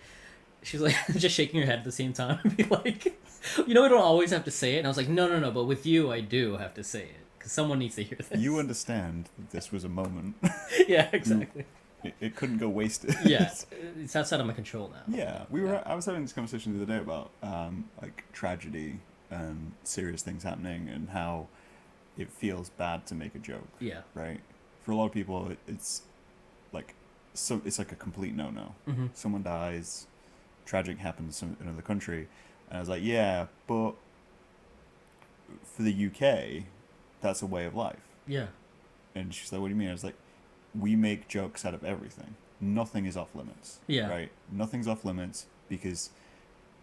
just shaking her head at the same time, and be like, you know, we don't always have to say it. And I was like, no, but with you, I do have to say it. Because someone needs to hear this. You understand that this was a moment. Yeah, exactly. It couldn't go wasted. Yeah, it's outside of my control now. Yeah, I was having this conversation the other day about like tragedy and serious things happening and how it feels bad to make a joke. Yeah. Right. For a lot of people, it's like it's like a complete no-no. Mm-hmm. Someone dies, tragic happens in another country, and I was like, yeah, but for the UK, that's a way of life. Yeah. And she's like, what do you mean? I was like, we make jokes out of everything. Nothing is off limits. Yeah. Right? Nothing's off limits because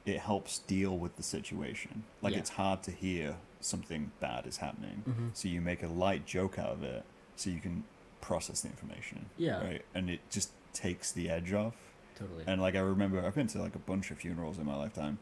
it helps deal with the situation. Like, it's hard to hear something bad is happening. Mm-hmm. So you make a light joke out of it so you can process the information. Yeah. Right? And it just takes the edge off. Totally. And like, I remember I've been to like a bunch of funerals in my lifetime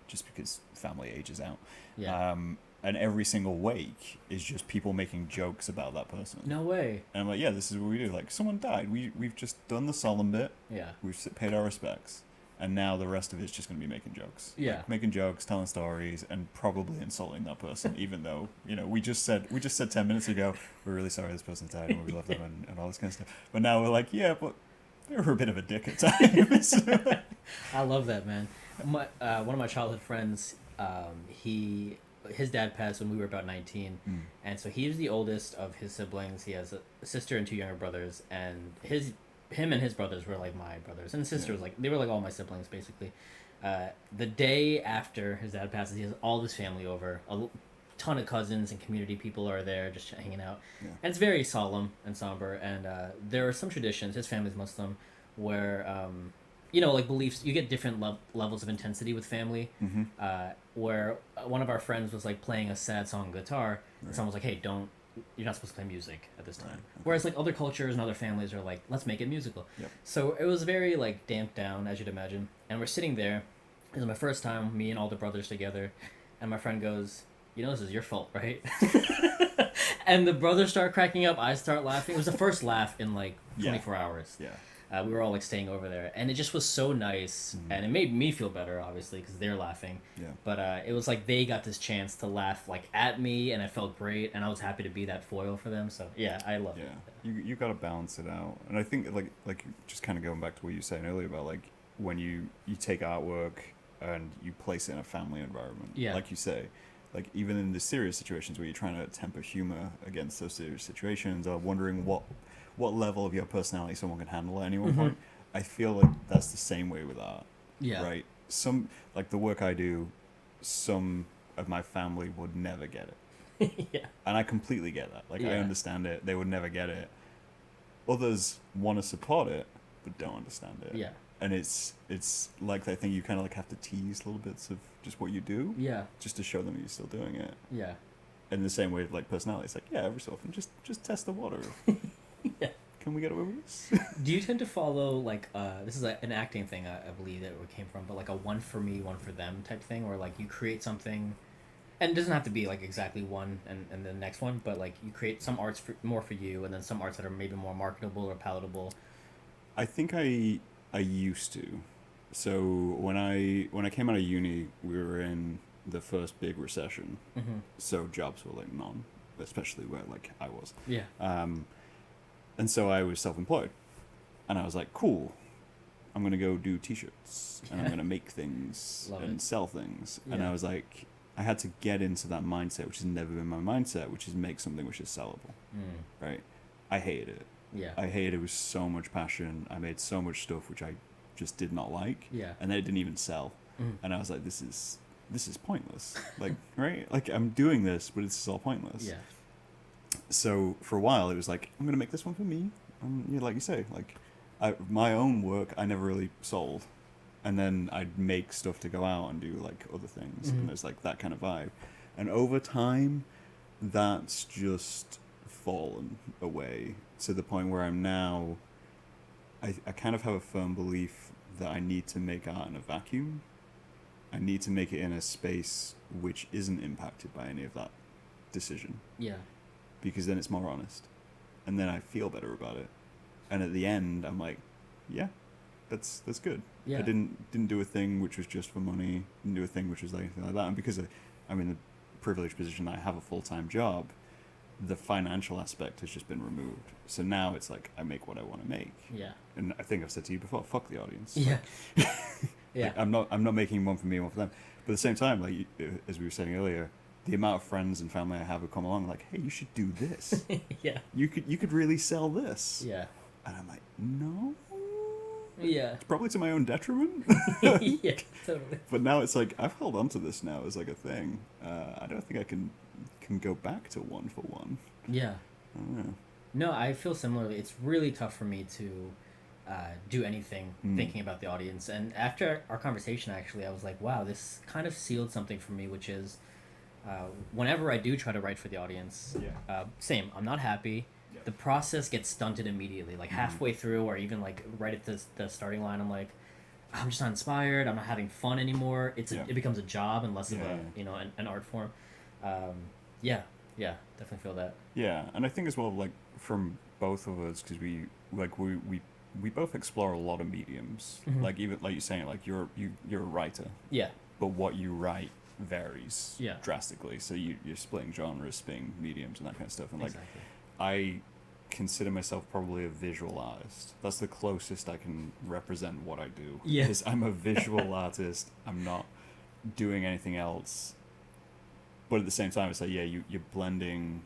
just because family ages out. Yeah. And every single wake is just people making jokes about that person. No way. And I'm like, yeah, this is what we do. Like, someone died. We've just done the solemn bit. Yeah. We've paid our respects. And now the rest of it's just going to be making jokes. Yeah. Like, making jokes, telling stories, and probably insulting that person, even though, you know, we just said 10 minutes ago, we're really sorry this person died and we love them and all this kind of stuff. But now we're like, yeah, but they were a bit of a dick at times. I love that, man. One of my childhood friends, his dad passed when we were about 19, and so he was the oldest of his siblings. He has a sister and two younger brothers, and him and his brothers were like my brothers, and his sister was like, they were like all my siblings basically. The day after his dad passes, he has all of his family over. Ton of cousins and community people are there just hanging out. Yeah. And it's very solemn and somber. And there are some traditions, his family's Muslim, where, like beliefs, you get different levels of intensity with family. Mm-hmm. Where one of our friends was like playing a sad song on guitar, and Right. someone was like, hey, you're not supposed to play music at this time. Right, okay. Whereas like other cultures and other families are like, let's make it musical. Yep. So it was very like damped down, as you'd imagine. And we're sitting there. It was my first time, me and all the brothers together, and my friend goes, this is your fault, right? And the brothers start cracking up. I start laughing. It was the first laugh in like 24 hours. Yeah. We were all like staying over there, and it just was so nice, and it made me feel better, obviously, because they're laughing. Yeah. But it was like they got this chance to laugh like at me, and I felt great, and I was happy to be that foil for them. So yeah, I love it. You got to balance it out, and I think like just kind of going back to what you were saying earlier about like when you take artwork and you place it in a family environment. Yeah. Like you say, like even in the serious situations where you're trying to temper humor against those serious situations, or wondering what level of your personality someone can handle at any one point. I feel like that's the same way with art. Yeah. Right? Some, like the work I do, some of my family would never get it. Yeah. And I completely get that. Like, I Yeah. understand it. They would never get it. Others want to support it, but don't understand it. Yeah. And it's like, I think you kind of like have to tease little bits of just what you do. Yeah. Just to show them you're still doing it. Yeah. In the same way, like personality, it's like, yeah, every so often, just test the water. Yeah. Can we get away with this? Do you tend to follow like this is an acting thing I believe that it came from, but like a one for me, one for them type thing, where like you create something, and it doesn't have to be like exactly one and the next one, but like you create some arts more for you, and then some arts that are maybe more marketable or palatable. I think I used to. So when I came out of uni, we were in the first big recession. Mm-hmm. So jobs were like none, especially where like I was. Yeah. And so I was self-employed, and I was like, cool, I'm gonna go do t-shirts and I'm gonna make things and sell things. Yeah. And I was like, I had to get into that mindset, which has never been my mindset, which is make something which is sellable. Right? I hated it. Yeah. I hated it with so much passion. I made so much stuff which I just did not like. Yeah. And they didn't even sell. And I was like, this is pointless. Like, right? Like, I'm doing this, but it's all pointless. Yeah. So for a while, it was like, I'm gonna make this one for me. Like you say, like my own work, I never really sold, and then I'd make stuff to go out and do like other things, and there's like that kind of vibe. And over time, that's just fallen away to the point where I'm now. I kind of have a firm belief that I need to make art in a vacuum. I need to make it in a space which isn't impacted by any of that decision. Yeah. Because then it's more honest, and then I feel better about it, and at the end I'm like, yeah, that's good. Yeah. I didn't do a thing which was just for money, didn't do a thing which was like anything like that, and because I'm in the privileged position that I have a full-time job, the financial aspect has just been removed. So now it's like I make what I want to make. Yeah. And I think I've said to you before, fuck the audience. Yeah. Like, Yeah. like, I'm not making one for me, one for them. But at the same time, like as we were saying earlier, the amount of friends and family I have who come along like, hey, you should do this. Yeah. You could really sell this. Yeah. And I'm like, no. Yeah. It's probably to my own detriment. Yeah, totally. But now it's like I've held on to this now as like a thing. I don't think I can go back to one for one. Yeah. I don't know. No, I feel similarly. It's really tough for me to do anything thinking about the audience. And after our conversation, actually, I was like, wow, this kind of sealed something for me, which is whenever I do try to write for the audience, same, I'm not happy. Yeah. The process gets stunted immediately. Like halfway through, or even like right at the starting line, I'm like, I'm just not inspired. I'm not having fun anymore. It becomes a job and less of an art form. Yeah, definitely feel that. Yeah, and I think as well, like from both of us, because we both explore a lot of mediums. Like even like you're saying, like you're a writer. Yeah. But what you write varies Yeah. drastically. So you're splitting genres, splitting mediums, and that kind of stuff. And like Exactly. I consider myself probably a visual artist. That's the closest I can represent what I do. Yeah. Because I'm a visual artist. I'm not doing anything else. But at the same time, it's like, yeah, you're blending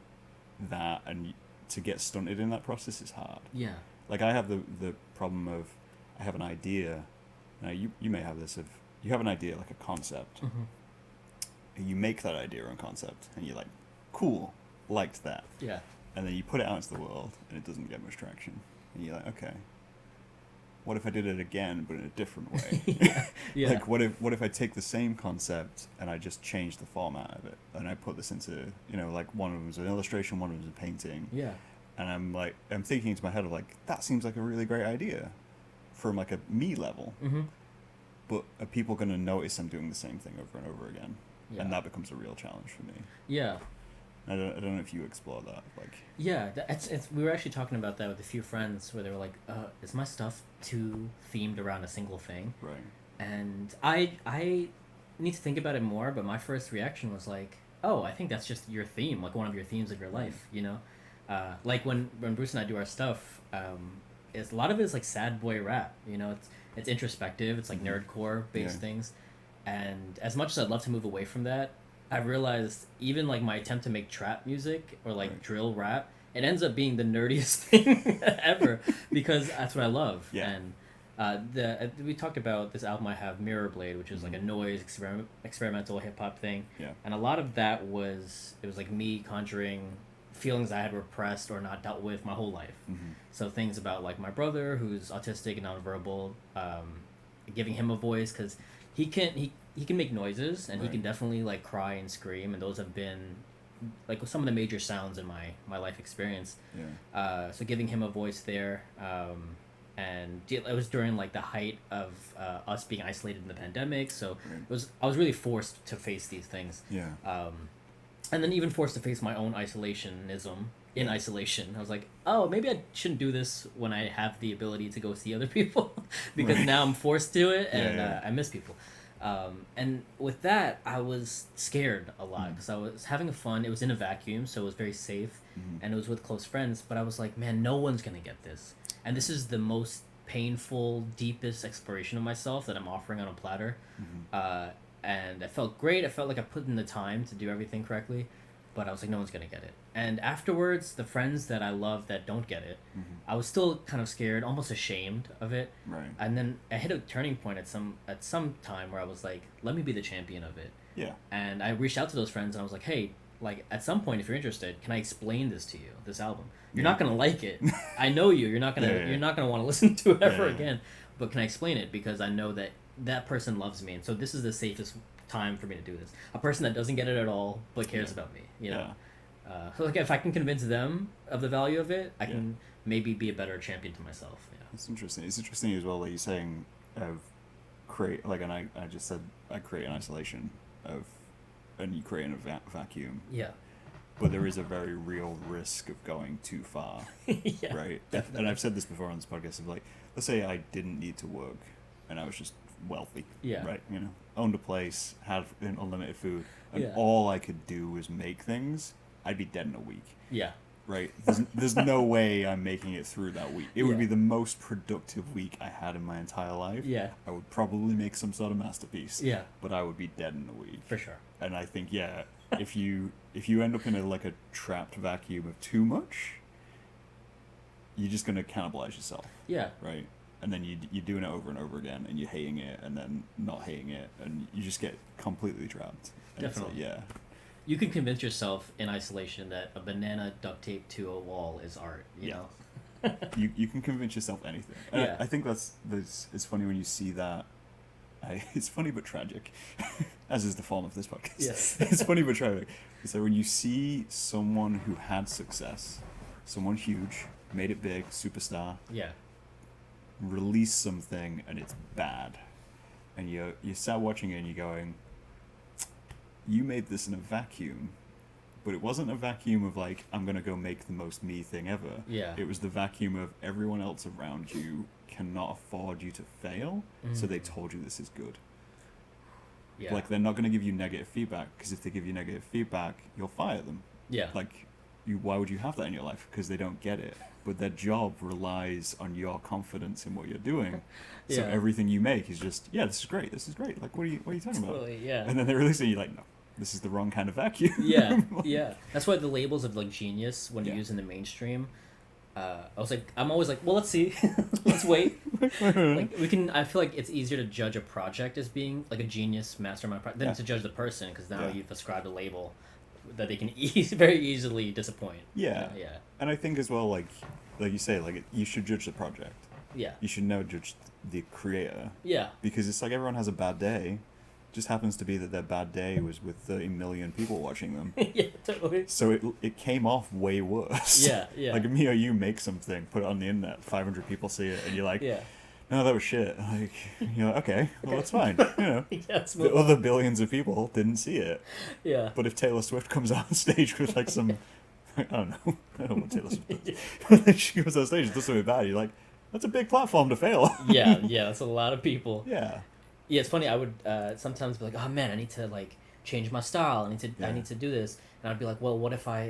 that, and to get stunted in that process is hard. Yeah. Like I have the problem of I have an idea. Now you may have this of you have an idea, like a concept. Mm-hmm. And you make that idea and concept, and you're like, cool, liked that. Yeah. And then you put it out into the world, and it doesn't get much traction. And you're like, okay, what if I did it again, but in a different way? Yeah. Like, what if I take the same concept and I just change the format of it, and I put this into, like one of them was an illustration, one of them was a painting. Yeah. And I'm thinking into my head of like, that seems like a really great idea from like a me level. Mm-hmm. But are people going to notice I'm doing the same thing over and over again? Yeah. And that becomes a real challenge for me. Yeah. I don't know if you explore that. Like, yeah, we were actually talking about that with a few friends where they were like, is my stuff too themed around a single thing? right. And I need to think about it more, but my first reaction was like, oh, I think that's just your theme, like one of your themes of your life, like when Bruce and I do our stuff, it's a lot of it is like sad boy rap, it's introspective, it's like nerdcore based things, and as much as I'd love to move away from that, I realized even like my attempt to make trap music or like drill rap, it ends up being the nerdiest thing ever because that's what I love. Yeah. And we talked about this album I have, Mirror Blade, which is like a noise experimental hip hop thing. Yeah. And a lot of that was like me conjuring feelings I had repressed or not dealt with my whole life. Mm-hmm. So things about like my brother who's autistic and nonverbal, giving him a voice because he can make noises and he can definitely like cry and scream, and those have been like some of the major sounds in my life experience. Yeah. So giving him a voice there, and it was during like the height of us being isolated in the pandemic, so I was really forced to face these things. Yeah. And then even forced to face my own isolationism in isolation. I was like, oh, maybe I shouldn't do this when I have the ability to go see other people because now I'm forced to it, and I miss people. And with that, I was scared a lot because I was having fun. It was in a vacuum, so it was very safe, and it was with close friends. But I was like, man, no one's going to get this. And this is the most painful, deepest exploration of myself that I'm offering on a platter. And it felt great. I felt like I put in the time to do everything correctly. But I was like, no one's going to get it. And afterwards, the friends that I love that don't get it, I was still kind of scared, almost ashamed of it. Right. And then I hit a turning point at some time where I was like, let me be the champion of it. Yeah. And I reached out to those friends and I was like, hey, like at some point, if you're interested, can I explain this to you, this album? You're not going to like it. I know you. You're not going to you're not going to want to listen to it ever again. But can I explain it? Because I know that person loves me. And so this is the safest time for me to do this. A person that doesn't get it at all but cares about me, so like if I can convince them of the value of it, I can maybe be a better champion to myself. It's interesting. It's interesting as well that you're saying create, like, and I just said I create an isolation and you create a vacuum. Yeah. But there is a very real risk of going too far. Right? Definitely. And I've said this before on this podcast of like, let's say I didn't need to work and I was just wealthy. Yeah. Right? Owned a place, had unlimited food, and Yeah. all I could do was make things, I'd be dead in a week. Yeah. Right? There's no way I'm making it through that week. It would be the most productive week I had in my entire life. Yeah. I would probably make some sort of masterpiece. Yeah. But I would be dead in a week. For sure. And I think, if you end up in a trapped vacuum of too much, you're just gonna cannibalize yourself. Yeah. Right? And then you're doing it over and over again, and you're hating it, and then not hating it, and you just get completely trapped. And Definitely. It's like, You can convince yourself in isolation that a banana duct taped to a wall is art, you know? you can convince yourself anything. And I think it's funny when you see that. It's funny but tragic, as is the form of this podcast. Yes. It's funny but tragic. So when you see someone who had success, someone huge, made it big, superstar, release something and it's bad, and you sat watching it and you're going, you made this in a vacuum, but it wasn't a vacuum of like, I'm gonna go make the most me thing ever. It was the vacuum of everyone else around you cannot afford you to fail, so they told you this is good. Like, they're not going to give you negative feedback, because if they give you negative feedback, you'll fire them. Like, why would you have that in your life? Because they don't get it. But their job relies on your confidence in what you're doing. So everything you make is just, this is great. Like, what are you talking about? And then they release it, and you're like, no, this is the wrong kind of vacuum. That's why the labels of like genius, when used in the mainstream, I'm always like, well, let's see, let's wait. Like we can. I feel like it's easier to judge a project as being like a genius mastermind than to judge the person, because now you've ascribed a label that they can very easily disappoint. Yeah. Yeah. And I think as well, like you say, like you should judge the project. Yeah. You should never judge the creator. Yeah. Because it's like everyone has a bad day. Just happens to be that their bad day was with 30 million people watching them. Yeah, totally. So it came off way worse. Yeah, yeah. Like me or you make something, put it on the internet, 500 people see it, and you're like, no, that was shit. Like, you're like, okay, well, that's fine. You know, the other billions of people didn't see it. Yeah. But if Taylor Swift comes on stage with like some, I don't know what Taylor Swift does. When she goes on stage and does something bad, you're like, that's a big platform to fail on. Yeah, that's a lot of people. Yeah. Yeah, it's funny. I would sometimes be like, "Oh man, I need to like change my style. I need to do this." And I'd be like, "Well, what if I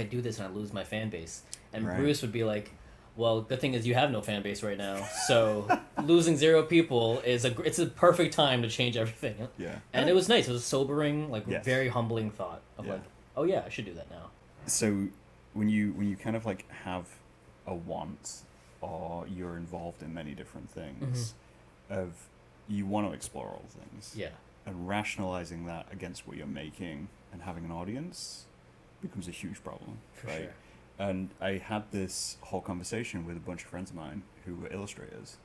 do this and I lose my fan base?" And Bruce would be like, "Well, good thing is you have no fan base right now. So losing 0 people it's a perfect time to change everything." Yeah. And it was nice. It was a sobering, like very humbling thought of like, "Oh yeah, I should do that now." So when you kind of like have a want, or you're involved in many different things, of you want to explore all things. Yeah. And rationalizing that against what you're making and having an audience becomes a huge problem. For right? sure. And I had this whole conversation with a bunch of friends of mine who were illustrators,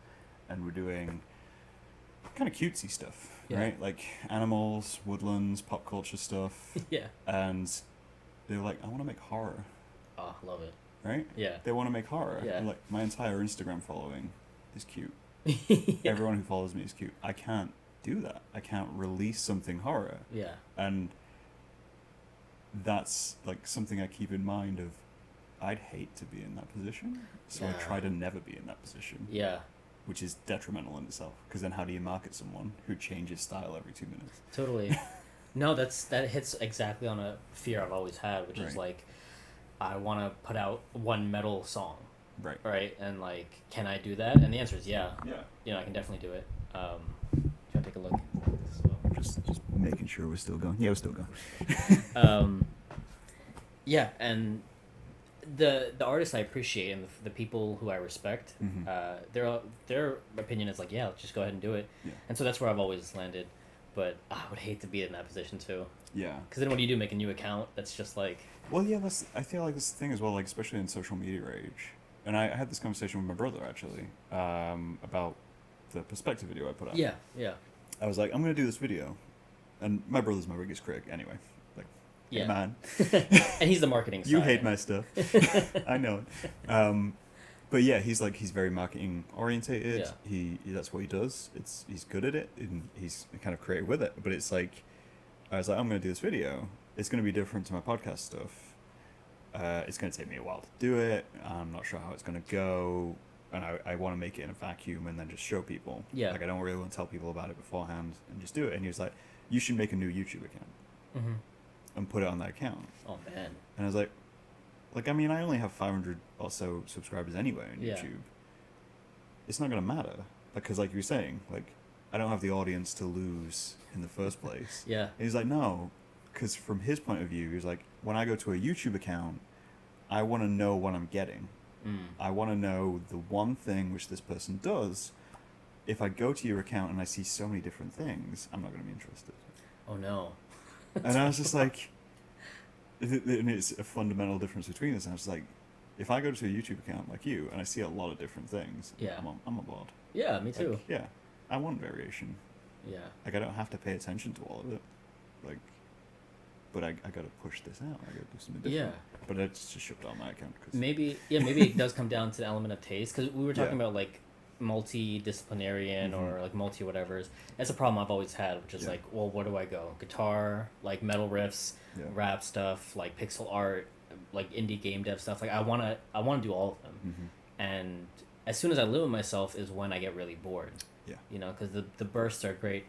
and we're doing kind of cutesy stuff, right? Like animals, woodlands, pop culture stuff. Yeah. And they were like, I want to make horror. Oh, love it. Right? Yeah. They want to make horror. Yeah. And like, my entire Instagram following is cute. Yeah. Everyone who follows me is cute. I can't do that. I can't release something horror. Yeah. And that's like something I keep in mind of, I'd hate to be in that position. So I try to never be in that position. Yeah. Which is detrimental in itself. Because then how do you market someone who changes style every 2 minutes? Totally. No, that hits exactly on a fear I've always had, which is like, I want to put out one metal song. Right. Right. And like, can I do that? And the answer is yeah. Yeah. You know, I can definitely do it. Do you want to take a look? Just making sure we're still going. Yeah, we're still going. Yeah, and the artists I appreciate and the people who I respect, their opinion is like, yeah, let's just go ahead and do it. Yeah. And so that's where I've always landed. But I would hate to be in that position too. Yeah. Because then what do you do? Make a new account? That's just like... Well, yeah, I feel like this thing as well, like especially in social media age. And I had this conversation with my brother, actually, about the perspective video I put out. Yeah, yeah. I was like, I'm going to do this video. And my brother's my biggest critic anyway. Like, hey, man. And he's the marketing side. You hate my stuff. I know it. But yeah, he's very marketing orientated. Yeah. That's what he does. He's good at it, and he's kind of creative with it. But it's like, I was like, I'm going to do this video. It's going to be different to my podcast stuff. It's going to take me a while to do it. I'm not sure how it's going to go. And I want to make it in a vacuum and then just show people. Yeah. Like, I don't really want to tell people about it beforehand and just do it. And he was like, you should make a new YouTube account and put it on that account. Oh, man. And I was like, I mean, I only have 500 or so subscribers anyway on YouTube. It's not going to matter. Because like you were saying, like, I don't have the audience to lose in the first place. Yeah. And he's like, no. Because from his point of view, he was like, when I go to a YouTube account, I want to know what I'm getting. I want to know the one thing which this person does. If I go to your account and I see so many different things, I'm not going to be interested. Oh, no. And I was just like, and it's a fundamental difference between us. And I was like, if I go to a YouTube account like you and I see a lot of different things, I'm on board. Yeah, me too. Like, yeah, I want variation. Yeah. Like, I don't have to pay attention to all of it. Like, but I got to push this out. I got to do something different. Yeah. But it's just shipped on my account. Maybe it does come down to the element of taste. Because we were talking about, like, multidisciplinarian or, like, multi-whatevers. That's a problem I've always had, which is, like, well, where do I go? Guitar, like, metal riffs, rap stuff, like, pixel art, like, indie game dev stuff. Like, I want to do all of them. And as soon as I limit myself is when I get really bored. Yeah. You know, because the bursts are great.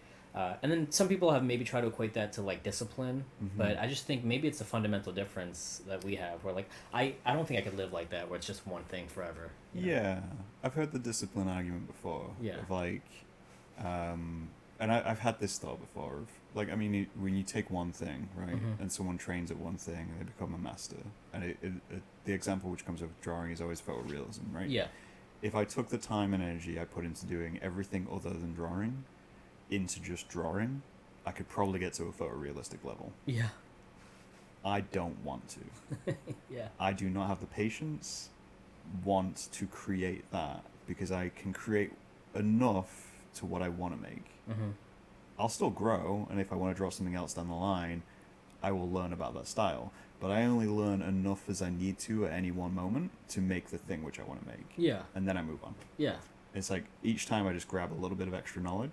And then some people have maybe tried to equate that to, like, discipline, but I just think maybe it's a fundamental difference that we have where, like, I don't think I could live like that where it's just one thing forever. Yeah. I've heard the discipline argument before. Yeah. Of, like, and I've had this thought before of, like, I mean, when you take one thing, right, and someone trains at one thing and they become a master, and the example which comes up with drawing is always photorealism, right? Yeah. If I took the time and energy I put into doing everything other than drawing into just drawing, I could probably get to a photorealistic level. Yeah. I don't want to. Yeah. I do not have the patience want to create that, because I can create enough to what I want to make. I'll still grow, and if I want to draw something else down the line, I will learn about that style. But I only learn enough as I need to at any one moment to make the thing which I want to make. Yeah. And then I move on. Yeah. It's like each time I just grab a little bit of extra knowledge,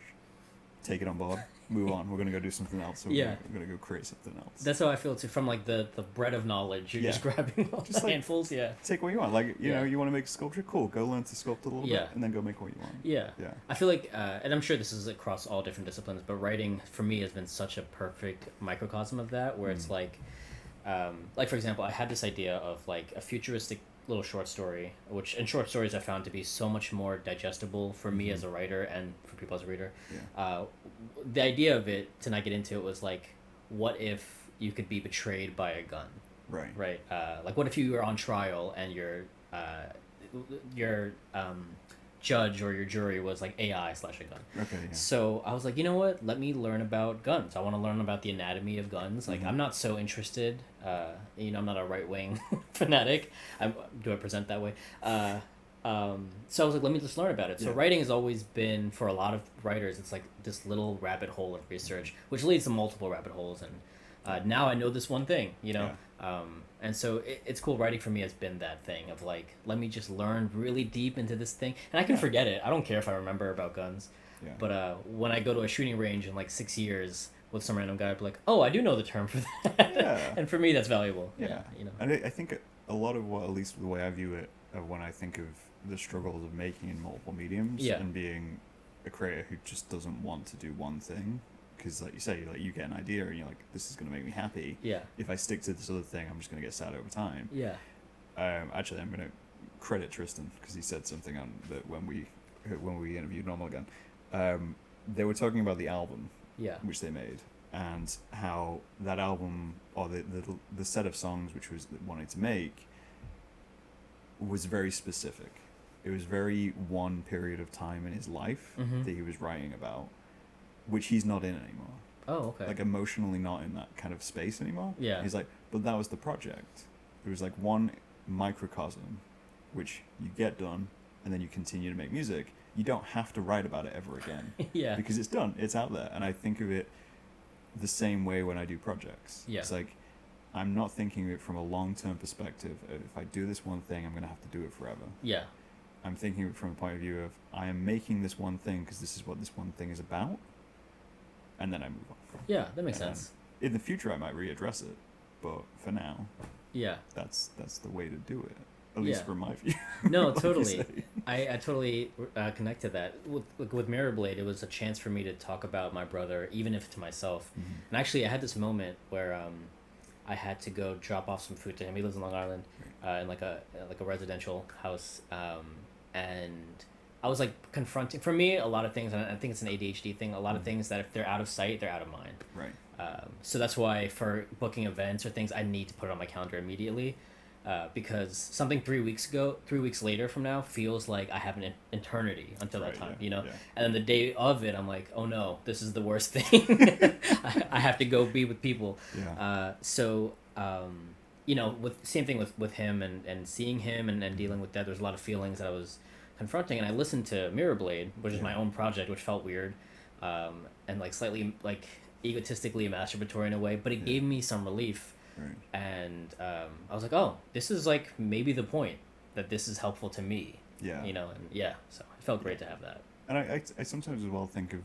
take it on board, move on. We're going to go do something else. We're going to go create something else. That's how I feel too. From like the bread of knowledge, you're just grabbing all just the handfuls. Yeah. Take what you want. Like, you know, you want to make a sculpture? Cool. Go learn to sculpt a little bit and then go make what you want. Yeah. Yeah. I feel like, and I'm sure this is across all different disciplines, but writing for me has been such a perfect microcosm of that, where it's like for example, I had this idea of like a futuristic little short story, which in short stories I found to be so much more digestible for me as a writer and for people as a reader. The idea of it, to not get into it, was like, what if you could be betrayed by a gun? Right. Like, what if you were on trial and your judge or your jury was like AI / a gun. Okay. Yeah. So I was like, you know what? Let me learn about guns. I want to learn about the anatomy of guns. Like, I'm not so interested. You know, I'm not a right wing fanatic. Do I present that way? So I was like, let me just learn about it. So writing has always been, for a lot of writers, it's like this little rabbit hole of research, which leads to multiple rabbit holes. And now I know this one thing, you know? And so it's cool. Writing for me has been that thing of like, let me just learn really deep into this thing. And I can forget it. I don't care if I remember about guns. Yeah. But when I go to a shooting range in like 6 years with some random guy, I'd be like, oh, I do know the term for that. Yeah. And for me, that's valuable. Yeah. You know? And I think a lot of what, at least the way I view it, when I think of the struggles of making in multiple mediums and being a creator who just doesn't want to do one thing, because like you say, like, you get an idea and you're like, this is going to make me happy. Yeah. If I stick to this other thing, I'm just going to get sad over time. Yeah. Actually, I'm going to credit Tristan, because he said something on that when we interviewed Normal again. They were talking about the album, which they made, and how that album, or the set of songs which was wanting to make, was very specific. It was very one period of time in his life that he was writing about, which he's not in anymore. Oh, okay. Like, emotionally not in that kind of space anymore. Yeah. He's like, but that was the project. It was like one microcosm, which you get done, and then you continue to make music. You don't have to write about it ever again. Because it's done. It's out there. And I think of it the same way when I do projects. Yeah. It's like, I'm not thinking of it from a long-term perspective. If I do this one thing, I'm going to have to do it forever. Yeah. I'm thinking of it from a point of view of, I am making this one thing because this is what this one thing is about. And then I move on. Yeah, that makes sense. In the future, I might readdress it, but for now, that's the way to do it. At least from my view. No, totally. I totally connect to that. With Mirror Blade, it was a chance for me to talk about my brother, even if to myself. And actually, I had this moment where I had to go drop off some food to him. He lives in Long Island, in like a residential house, and I was like confronting, for me, a lot of things, and I think it's an ADHD thing, a lot of things that if they're out of sight, they're out of mind. Right. So that's why for booking events or things, I need to put it on my calendar immediately, because something 3 weeks later from now feels like I have an eternity until that time, you know? Yeah. And then the day of it, I'm like, oh no, this is the worst thing. I have to go be with people. Yeah. You know, same thing with him and seeing him and dealing with that, there's a lot of feelings that I was confronting, and I listened to Mirror Blade, which is my own project, which felt weird, and like slightly like egotistically masturbatory in a way, but it gave me some relief. Right. And I was like, oh, this is like maybe the point that this is helpful to me. Yeah. You know, and so it felt great to have that. And I sometimes as well think of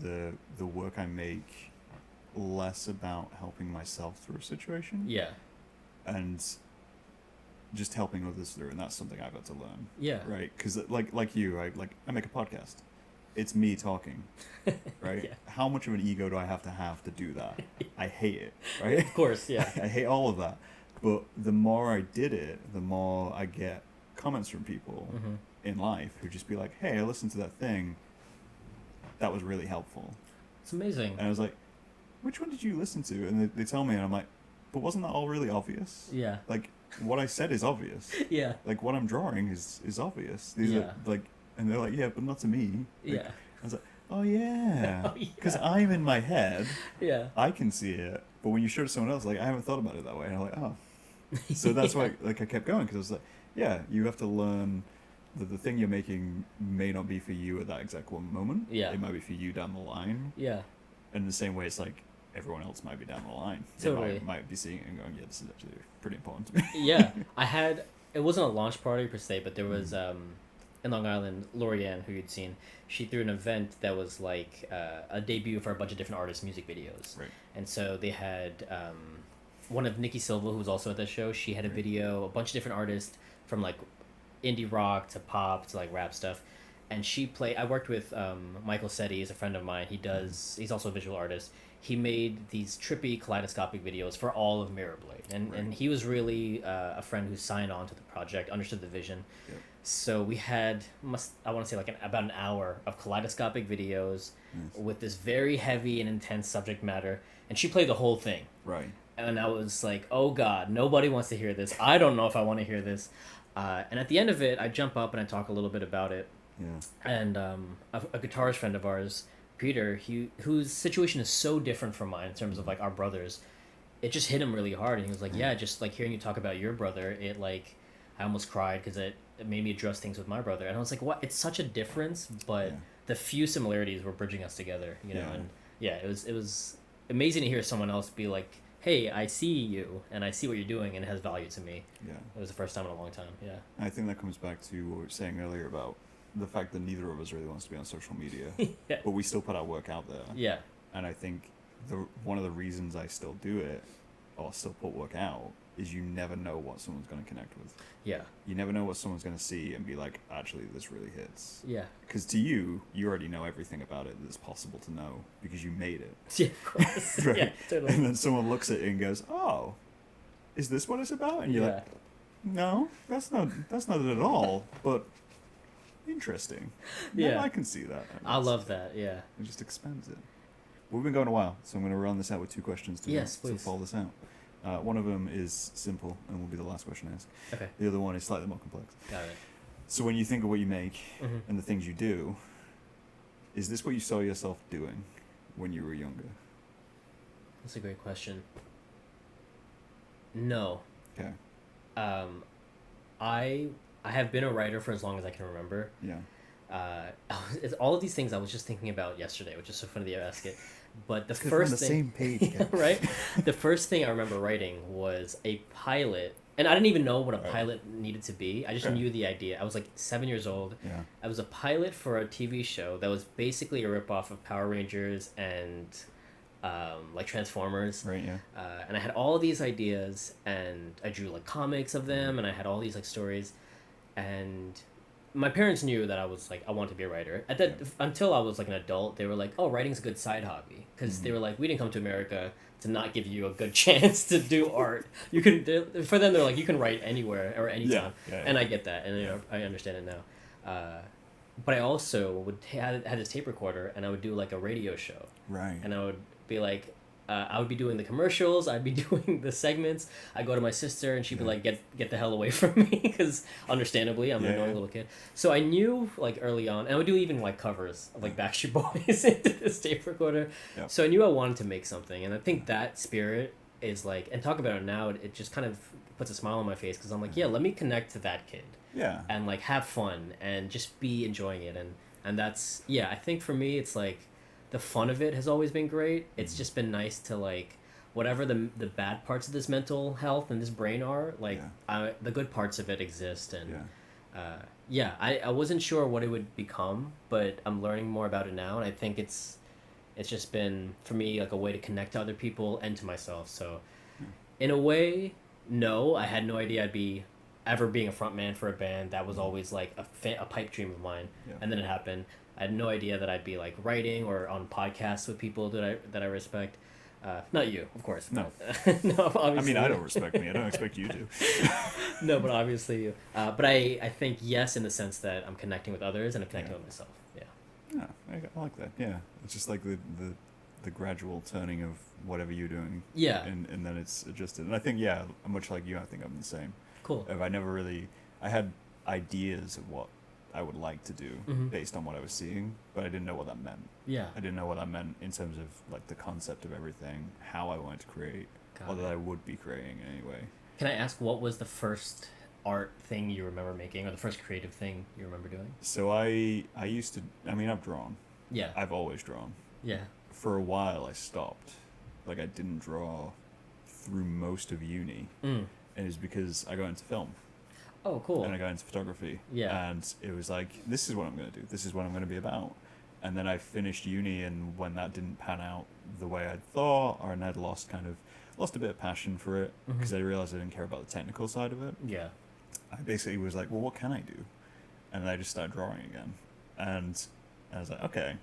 the work I make less about helping myself through a situation. Yeah. And just helping others through, and that's something I've had to learn. Yeah. Right? Because like you, I make a podcast. It's me talking, right? Yeah. How much of an ego do I have to do that? I hate it, right? Of course, yeah. I hate all of that. But the more I did it, the more I get comments from people in life who just be like, hey, I listened to that thing. that was really helpful. It's amazing. And I was like, which one did you listen to? And they tell me, and I'm like, but wasn't that all really obvious? Yeah. Like, what I said is obvious. Yeah. Like, what I'm drawing is obvious. These Yeah. are, like, and they're like, yeah, but not to me. Like, Yeah. I was like, oh, yeah. Oh, yeah. Because I'm in my head. Yeah. I can see it. But when you show it to someone else, like, I haven't thought about it that way. And I'm like, oh. So that's why, like, I kept going. Because I was like, yeah, you have to learn that the thing you're making may not be for you at that exact one moment. Yeah. It might be for you down the line. Yeah. In the same way, it's like, everyone else might be down the line. Totally. They might be seeing it and going, yeah, this is actually pretty important to me. Yeah. It wasn't a launch party per se, but there was, in Long Island, Lorianne, who you'd seen, she threw an event that was like a debut for a bunch of different artists' music videos. Right. And so they had one of Nikki Silva, who was also at the show. She had a video, a bunch of different artists from like indie rock to pop to like rap stuff. And she played. I worked with Michael Setti, he's a friend of mine. He's also a visual artist. He made these trippy kaleidoscopic videos for all of Mirror Blade, and he was really a friend who signed on to the project, understood the vision. Yep. So we had I want to say like about an hour of kaleidoscopic videos with this very heavy and intense subject matter, and she played the whole thing. Right. And I was like, oh God, nobody wants to hear this. I don't know if I want to hear this. And at the end of it, I jump up and I talk a little bit about it. Yeah. And a guitarist friend of ours, Peter, whose situation is so different from mine in terms of like our brothers, it just hit him really hard. And he was like, yeah, just like hearing you talk about your brother, it like, I almost cried because it made me address things with my brother. And I was like, what? It's such a difference, but the few similarities were bridging us together, you know? Yeah. And yeah, it was amazing to hear someone else be like, hey, I see you and I see what you're doing and it has value to me. Yeah. It was the first time in a long time. Yeah. I think that comes back to what we were saying earlier about the fact that neither of us really wants to be on social media, Yeah. but we still put our work out there. Yeah. And I think one of the reasons I still do it, or still put work out, is you never know what someone's going to connect with. Yeah. You never know what someone's going to see and be like, actually, this really hits. Yeah. Because to you already know everything about it that's possible to know because you made it. Yeah, of course. Right? Yeah, totally. And then someone looks at it and goes, oh, is this what it's about? And you're like, no, that's not it at all, but interesting. Yeah. I can see that. I love that, yeah. It just expands it. We've been going a while, so I'm going to run this out with 2 questions to follow this out. One of them is simple and will be the last question I ask. Okay. The other one is slightly more complex. Got it. So when you think of what you make and the things you do, is this what you saw yourself doing when you were younger? That's a great question. No. Okay. I have been a writer for as long as I can remember. Yeah. It's all of these things I was just thinking about yesterday, which is so funny that you ask it. But the We're first on the thing, same page, Kev. right? The first thing I remember writing was a pilot, and I didn't even know what a pilot needed to be. I just knew the idea. I was like 7 years old. Yeah. I was a pilot for a TV show that was basically a ripoff of Power Rangers and like Transformers. Right. Yeah. And I had all of these ideas, and I drew like comics of them, and I had all these like stories, and my parents knew that I was like, I wanted to be a writer. Until I was like an adult, they were like, oh, writing's a good side hobby, because they were like, we didn't come to America to not give you a good chance to do art. You can, for them, they're like, you can write anywhere or anytime. Yeah. And I get that, and you know, I understand it now. But I also would had this tape recorder, and I would do like a radio show. Right. And I would be like, I would be doing the commercials, I'd be doing the segments. I'd go to my sister, and she'd be like, get the hell away from me, because understandably, I'm an annoying little kid. So I knew, like, early on, and I would do even, like, covers of, like, Backstreet Boys into this tape recorder. Yep. So I knew I wanted to make something, and I think that spirit is, like, and talk about it now, it just kind of puts a smile on my face, because I'm like, yeah, let me connect to that kid. Yeah. And, like, have fun, and just be enjoying it, and that's, yeah, I think for me, it's, like, the fun of it has always been great. It's just been nice to, like, whatever the bad parts of this mental health and this brain are, like, the good parts of it exist. And I wasn't sure what it would become, but I'm learning more about it now, and I think it's just been, for me, like, a way to connect to other people and to myself. So in a way, no, I had no idea I'd be ever being a frontman for a band. That was always, like, a pipe dream of mine. And then it happened. I had no idea that I'd be, like, writing or on podcasts with people that I respect. Not you, of course. No. No, obviously. I mean, I don't respect me. I don't expect you to. No, but obviously you. But I think yes, in the sense that I'm connecting with others and I'm connecting with myself. Yeah. Yeah, I like that. Yeah, it's just like the gradual turning of whatever you're doing. Yeah. And then it's adjusted. And I think, yeah, much like you, I think I'm the same. Cool. If I never really, I had ideas of what I would like to do Mm-hmm. based on what I was seeing, but I didn't know what that meant. Yeah. I didn't know what that meant in terms of like the concept of everything, how I wanted to create, Got or it. that I would be creating anyway. Can I ask what was the first art thing you remember making, or the first creative thing you remember doing? So I used to, I mean, I've drawn. Yeah. I've always drawn. Yeah. For a while, I stopped. Like, I didn't draw through most of uni. Mm. And it's because I got into film. Oh, cool. And I got into photography. Yeah. And it was like, this is what I'm going to do. This is what I'm going to be about. And then I finished uni, and when that didn't pan out the way I'd thought, or I'd lost a bit of passion for it, Mhm. because I realized I didn't care about the technical side of it. Yeah. I basically was like, well, what can I do? And then I just started drawing again. And I was like, okay,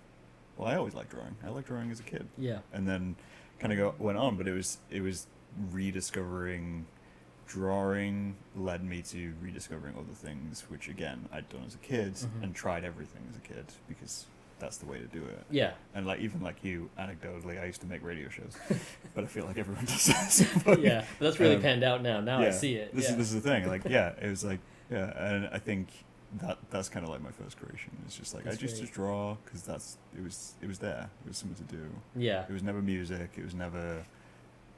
well, I always liked drawing. I liked drawing as a kid. Yeah. And then kind of went on, but it was rediscovering drawing led me to rediscovering other things, which again I'd done as a kid Mhm. and tried everything as a kid because that's the way to do it. Yeah. And like even like you, anecdotally, I used to make radio shows, but I feel like everyone does that. Yeah. But that's really Um, panned out now. Now I see it. This Yeah. is the thing. Like it was like and I think that's kind of like my first creation. It's just like That's I just great. draw because it was there. It was something to do. Yeah. It was never music. It was never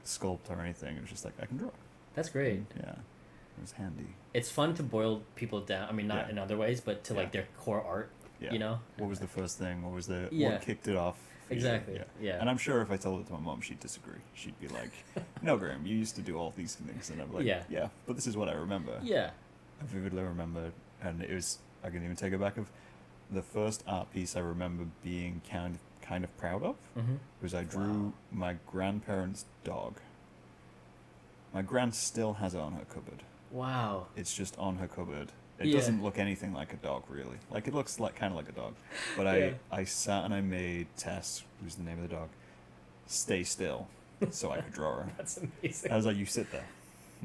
sculpt or anything. It was just like I can draw. That's great. Yeah, it was handy. It's fun to boil people down. I mean, not Yeah. in other ways, but to like Yeah. their core art. Yeah. You know. What was the first thing? What was the Yeah. what kicked it off? for you? Exactly. Yeah. Yeah. And I'm sure if I told it to my mom, she'd disagree. She'd be like, "No, Graham, you used to do all these things," and I'm like, Yeah. "Yeah, but this is what I remember." Yeah. I vividly remember, and it was I can even take it back of the first art piece I remember being kind of proud of Mm-hmm. was I drew my grandparents' dog. My gran still has it on her cupboard. Wow. It's just on her cupboard. It Yeah. doesn't look anything like a dog, really. Like, it looks like kind of like a dog. But Yeah. I sat and I made Tess, who's the name of the dog, stay still so I could draw her. That's amazing. I was like, you sit there.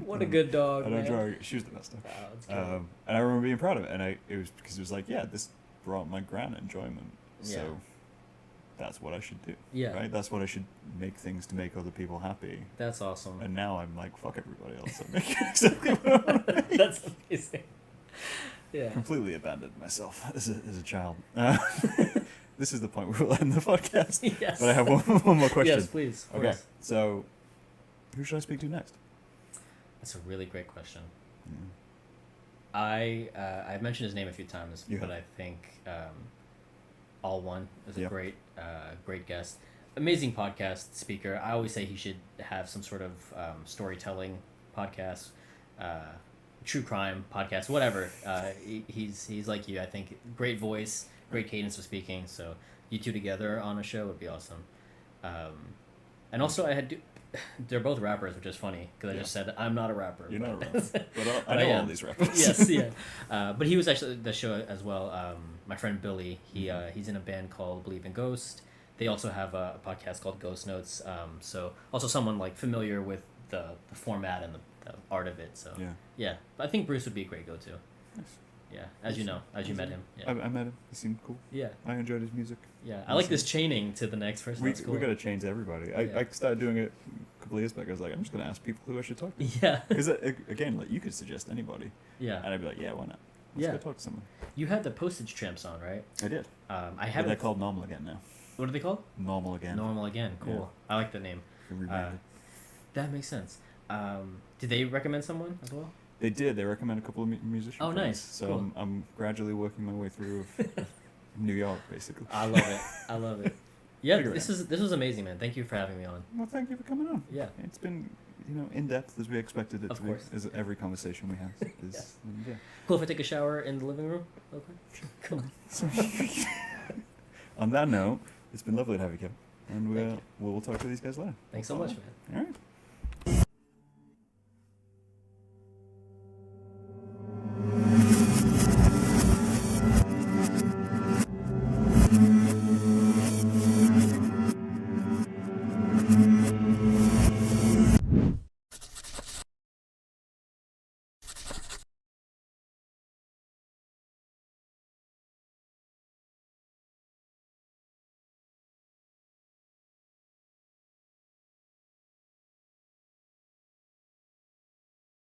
What a good dog. I don't man. draw her. She was the best dog. Wow, that's great. And I remember being proud of it. And it was because it was like, yeah, this brought my gran enjoyment. So Yeah. that's what I should do. Yeah. Right? That's what I should make things to make other people happy. That's awesome. And now I'm like, fuck everybody else. I'm making exactly what I want to make. That's amazing. Yeah. Completely abandoned myself as a child. This is the point where we'll end the podcast. Yes. But I have one more question. Yes, please. Of Okay, course. so who should I speak to next? That's a really great question. Mm. I've mentioned his name a few times, You but have. I think All One is a Yep. great guest. Amazing podcast speaker. I always say he should have some sort of storytelling podcast, true crime podcast, whatever. He's like you. I think great voice, great cadence of speaking. So you two together on a show would be awesome. And also they're both rappers, which is funny because I Yeah. just said I'm not a rapper. You're not a but- rapper, but I but know I all am. these rappers. Yes, yeah. But he was actually the show as well. My friend Billy, he's in a band called Believe in Ghost. They also have a podcast called Ghost Notes. So also someone like familiar with the format and the art of it. So Yeah. But I think Bruce would be a great go-to. Nice. Yeah, as you know, as you met him. Yeah, I met him. He seemed cool. yeah, I enjoyed his music. yeah. I like this chaining to the next person. We That's cool. got to change everybody. Yeah. I started doing it a couple of years back. I was like, I'm just going to ask people who I should talk to. Yeah, Because again, like you could suggest anybody, yeah. and I'd be like, yeah, why not? Let's Yeah. go talk to someone. You had the postage tramps on, right? I did. I But haven't. they're called Normal Again now. What are they called? Normal Again. Normal Again. Cool. I like the name. Been rebranded. That makes sense. Did they recommend someone as well? They did. They recommend a couple of musicians. Oh, nice. So Cool. I'm gradually working my way through of New York, basically. I love it. I love it. Yeah, Figure it this was amazing, man. Thank you for having me on. Well, thank you for coming on. Yeah. It's been, in depth as we expected it Of to be. course. As every conversation we have is. Yes. And yeah. Cool if I take a shower in the living room. Okay. Cool. On that note, it's been lovely to have you, Kevin. And Thank you. we'll talk to these guys later. Thanks so much, man. All right.